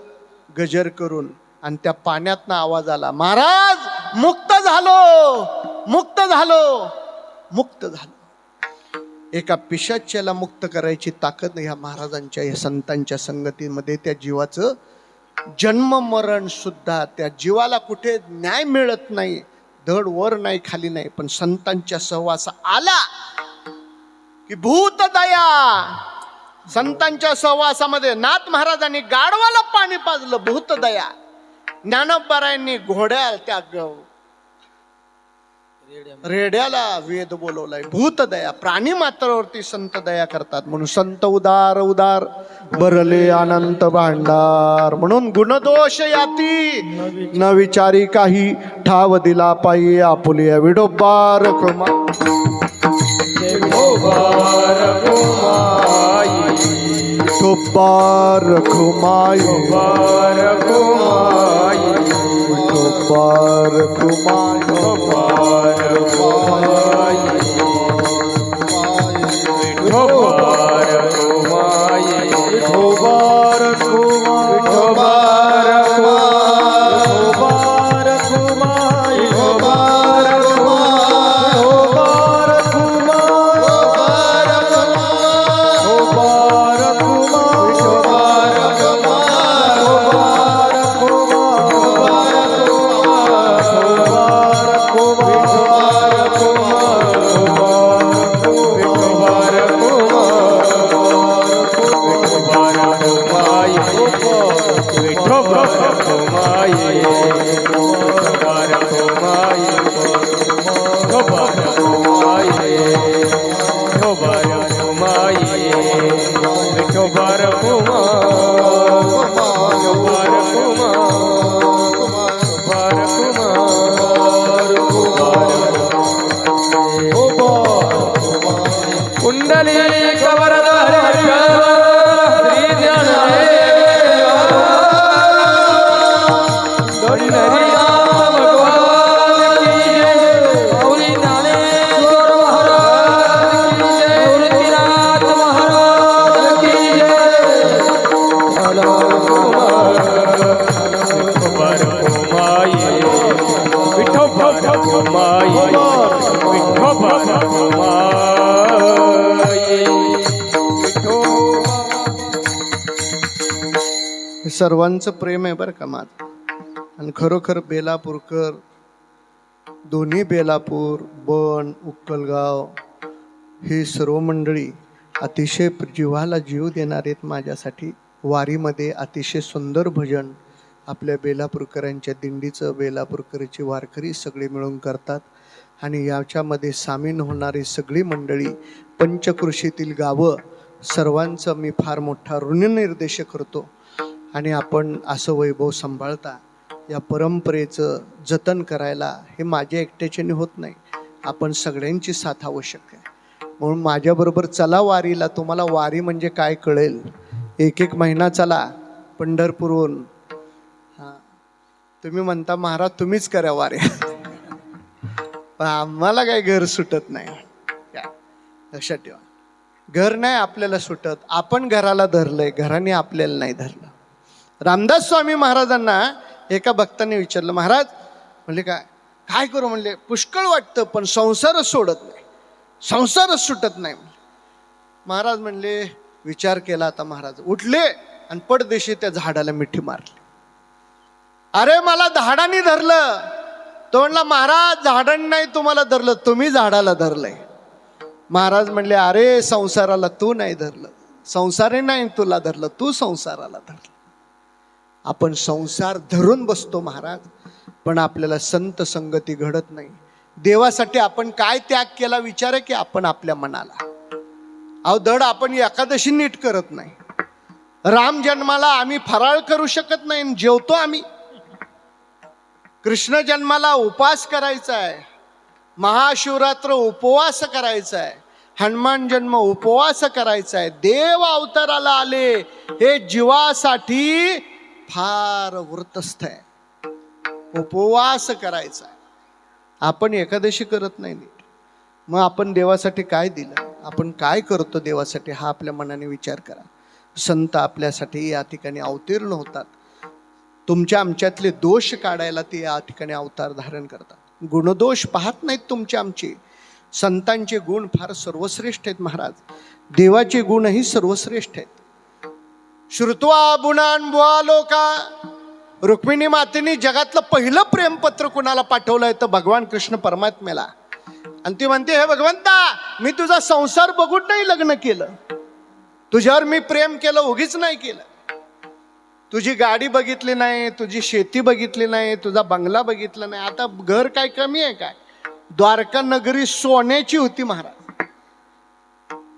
गजर करून आणि त्या पाण्यातनं आवाज आला, महाराज मुक्त झालो, मुक्त झालो, मुक्त झालो. एका पिशाच्याला मुक्त करायची ताकद ह्या महाराजांच्या, या संतांच्या संगतीमध्ये. त्या जीवाचं जन्म मरण सुद्धा त्या जीवाला कुठे न्याय मिळत नाही, धड वर नाही खाली नाही, पण संतांच्या सहवासा आला की भूत दया. संतांच्या सहवासामध्ये नाथ महाराजांनी गाढवाला पाणी पाजलं, भूत दया. ज्ञानोबारायांनी घोड्या त्या रेड्याला वेद बोलवलाय, भूत दया. प्राणी मात्रावरती संत दया करतात. म्हणून संत उदार उदार भरले अनंत भांडार. म्हणून गुणदोष याती न विचारी काही, ठाव दिला पायी आपुले विडोबा रखमा. विठोबा रखुमाई, विठोबा रखुमाई, सर्वांचं प्रेम आहे बरं का माझं. आणि खरोखर बेलापूरकर, दोन्ही बेलापूर, बन, उक्कलगाव, ही सर्व मंडळी अतिशय जीवाला जीव देणार आहेत माझ्यासाठी. वारीमध्ये अतिशय सुंदर भजन आपल्या बेलापूरकरांच्या दिंडीचं, बेलापूरकरची वारकरी सगळे मिळून करतात. आणि याच्यामध्ये सामील होणारी सगळी मंडळी, पंचकृषीतील गावं, सर्वांचं मी फार मोठा ऋणनिर्देश करतो. आणि आपण असं वैभव सांभाळता, या परंपरेचं जतन करायला हे माझ्या एकट्याच्याने होत नाही, आपण सगळ्यांची साथ आवश्यक आहे. म्हणून माझ्याबरोबर चला वारीला. तुम्हाला वारी म्हणजे काय कळेल. 1-1 महिना चला पंढरपूरहून. तुम्ही म्हणता महाराज तुम्हीच करा वाऱ्या, पण आम्हाला काही घर सुटत नाही. काय? लक्षात ठेवा, घर नाही आपल्याला सुटत, आपण घराला धरलंय, घराने आपल्याला नाही धरलं. रामदास स्वामी महाराजांना एका भक्ताने विचारलं, महाराज म्हणले काय करू? म्हणले पुष्कळ वाटतं पण संसारच सोडत नाही, संसारच सुटत नाही. महाराज म्हणले विचार केला. आता महाराज उठले आणि पडदेशी त्या झाडाला मिठी मारली. अरे मला झाडाने धरलं. तो म्हणला महाराज झाडाने नाही तुम्हाला धरलं, तुम्ही झाडाला धरलंय. महाराज म्हणले अरे संसाराला तू नाही धरलं, संसारे नाही तुला धरलं, तू संसाराला धरलं. आपण संसार धरून बसतो महाराज, पण आपल्याला संत संगती घडत नाही. देवासाठी आपण काय त्याग केला विचार आहे की आपण आपल्या मनाला. अहो धड आपण एकादशी नीट करत नाही. राम जन्माला आम्ही फराळ करू शकत नाही, जेवतो आम्ही. कृष्ण जन्माला उपवास करायचा आहे, महाशिवरात्र उपवास करायचा आहे, हनुमान जन्म उपवास करायचा आहे. देव अवताराला आले हे जीवासाठी फार वृतस्थ आहे, उपवास करायचा आहे. आपण एकादशी करत नाही नीट. मग आपण देवासाठी काय दिलं, आपण काय करतो देवासाठी, हा आपल्या मनाने विचार करा. संत आपल्यासाठी या ठिकाणी अवतीर्ण होतात. तुमच्या आमच्यातले दोष काढायला ते या ठिकाणी अवतार धारण करतात. गुणदोष पाहत नाहीत तुमचे आमचे. संतांचे गुण फार सर्वश्रेष्ठ आहेत महाराज. देवाचे गुणही सर्वश्रेष्ठ आहेत. श्रुत्वा बुणान बुवा लोका. रुक्मिणी मातेने जगातलं पहिलं प्रेमपत्र कुणाला पाठवलंय तर भगवान कृष्ण परमात्म्याला. आणि ती म्हणते हे भगवंता मी तुझा संसार बघून नाही लग्न केलं, तुझ्यावर मी प्रेम केलं उगीच नाही केलं. तुझी गाडी बघितली नाही, तुझी शेती बघितली नाही, तुझा बंगला बघितला नाही. आता घर काय कमी आहे काय? द्वारका नगरी सोन्याची होती महाराज.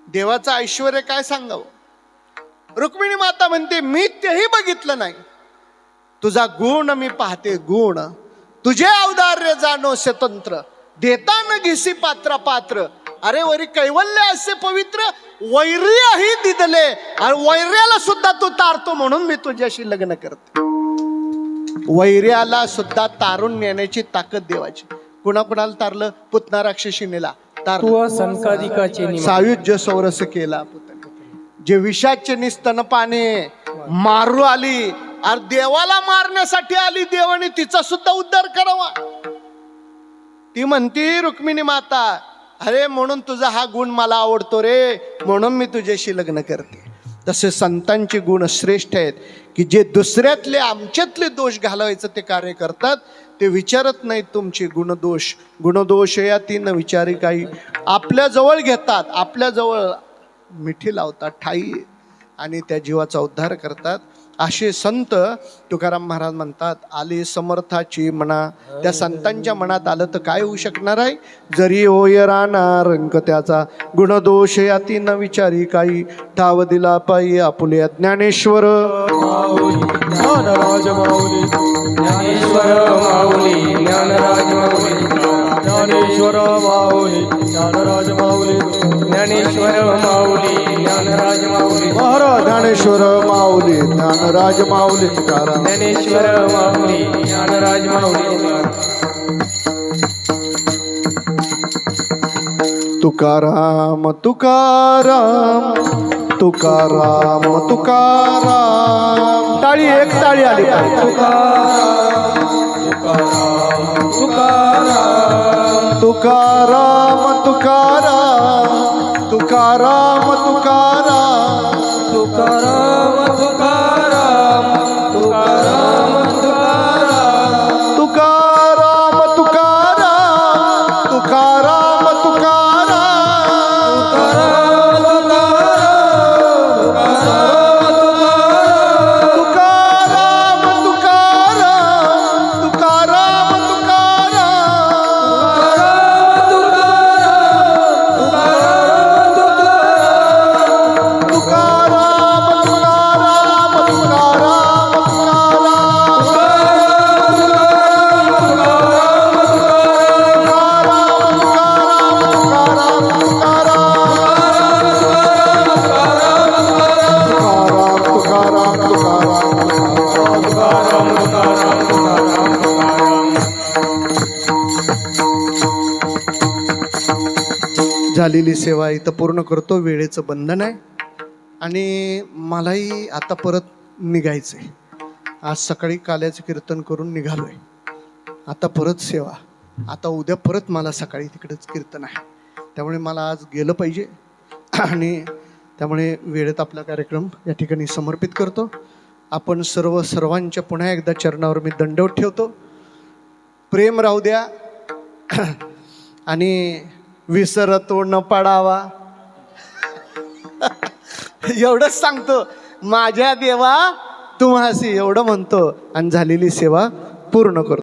देवाचं ऐश्वर काय सांगावं. रुक्मिणी माता म्हणते मी तेही बघितलं नाही, तुझा गुण मी पाहते गुण. तुझे औदार्य जाणो स्वतंत्र, देता न घेसी पात्र पात्र. अरे वरी कैवल्य असे पवित्र, वैर्यही दिदले आणि वैर्याला सुद्धा तू तारतो म्हणून मी तुझ्याशी लग्न करते. वैर्याला सुद्धा तारून नेण्याची ताकद देवाची. कुणाकुणाला तारलं? पुतना राक्षसीनेला तारलं. सायुज्य सौरस केला पुतन. जे विषाचे निस्तन पाने मारू आली, अरे देवाला मारण्यासाठी आली देवाने तिचा सुद्धा उद्धार करावा. ती म्हणती रुक्मिणी माता अरे म्हणून तुझा हा गुण मला आवडतो रे, म्हणून मी तुझ्याशी लग्न करते. तसे संतांचे गुण श्रेष्ठ आहेत की जे दुसऱ्यातले आमच्यातले दोष घालवायचं ते कार्य करतात. ते विचारत नाहीत तुमचे गुणदोष. गुणदोष या तीन विचारी काही आपल्या जवळ घेतात, आपल्या जवळ मिठी लावतात, ठाई आणि त्या जीवाचा उद्धार करतात. असे संत तुकाराम महाराज म्हणतात आले समर्थाची मना. त्या संतांच्या मनात आलं तर काय होऊ शकणार आहे? जरी होय राहणार रंक त्याचा, गुणदोष याती न विचारी काही. ठाव दिला पायी आपुले ज्ञानेश्वर ज्ञानराज माऊली, ज्ञानेश्वर माऊली, ज्ञानराज माऊली, ज्ञानेश्वर माऊली, ज्ञानराज माऊली, ज्ञानेश्वर माऊली, ज्ञानराज माऊली, महाराज ज्ञानेश्वर माऊली, ज्ञानराज माऊली तुकाराम. ज्ञानेश्वर माऊली, ज्ञानराज माऊली. तुकाराम तुकाराम तुकाराम तुकाराम. टाळी एक टाळी आली पाहिजे. तुकाराम तुकाराम तुकाराम तुकाराम तुकाराम तुकाराम तुकाराम तुकाराम तुकाराम तुकाराम तुकाराम तुकाराम तुकाराम तुकाराम झालेली सेवा इथं पूर्ण करतो. वेळेचं बंधन आहे आणि मलाही आता परत निघायचं आहे. आज सकाळी काल्याचं कीर्तन करून निघालोय. आता परत सेवा. आता उद्या परत मला सकाळी तिकडेच कीर्तन आहे. त्यामुळे मला आज गेलं पाहिजे आणि त्यामुळे वेळेत आपला कार्यक्रम या ठिकाणी समर्पित करतो. आपण सर्वांच्या पुन्हा एकदा चरणावर मी दंडवत ठेवतो. प्रेम राहू द्या आणि विसरतो न पडावा एवढंच सांगतो. माझ्या देवा तुम्हासी एवढं म्हणतो आणि झालेली सेवा पूर्ण करतो.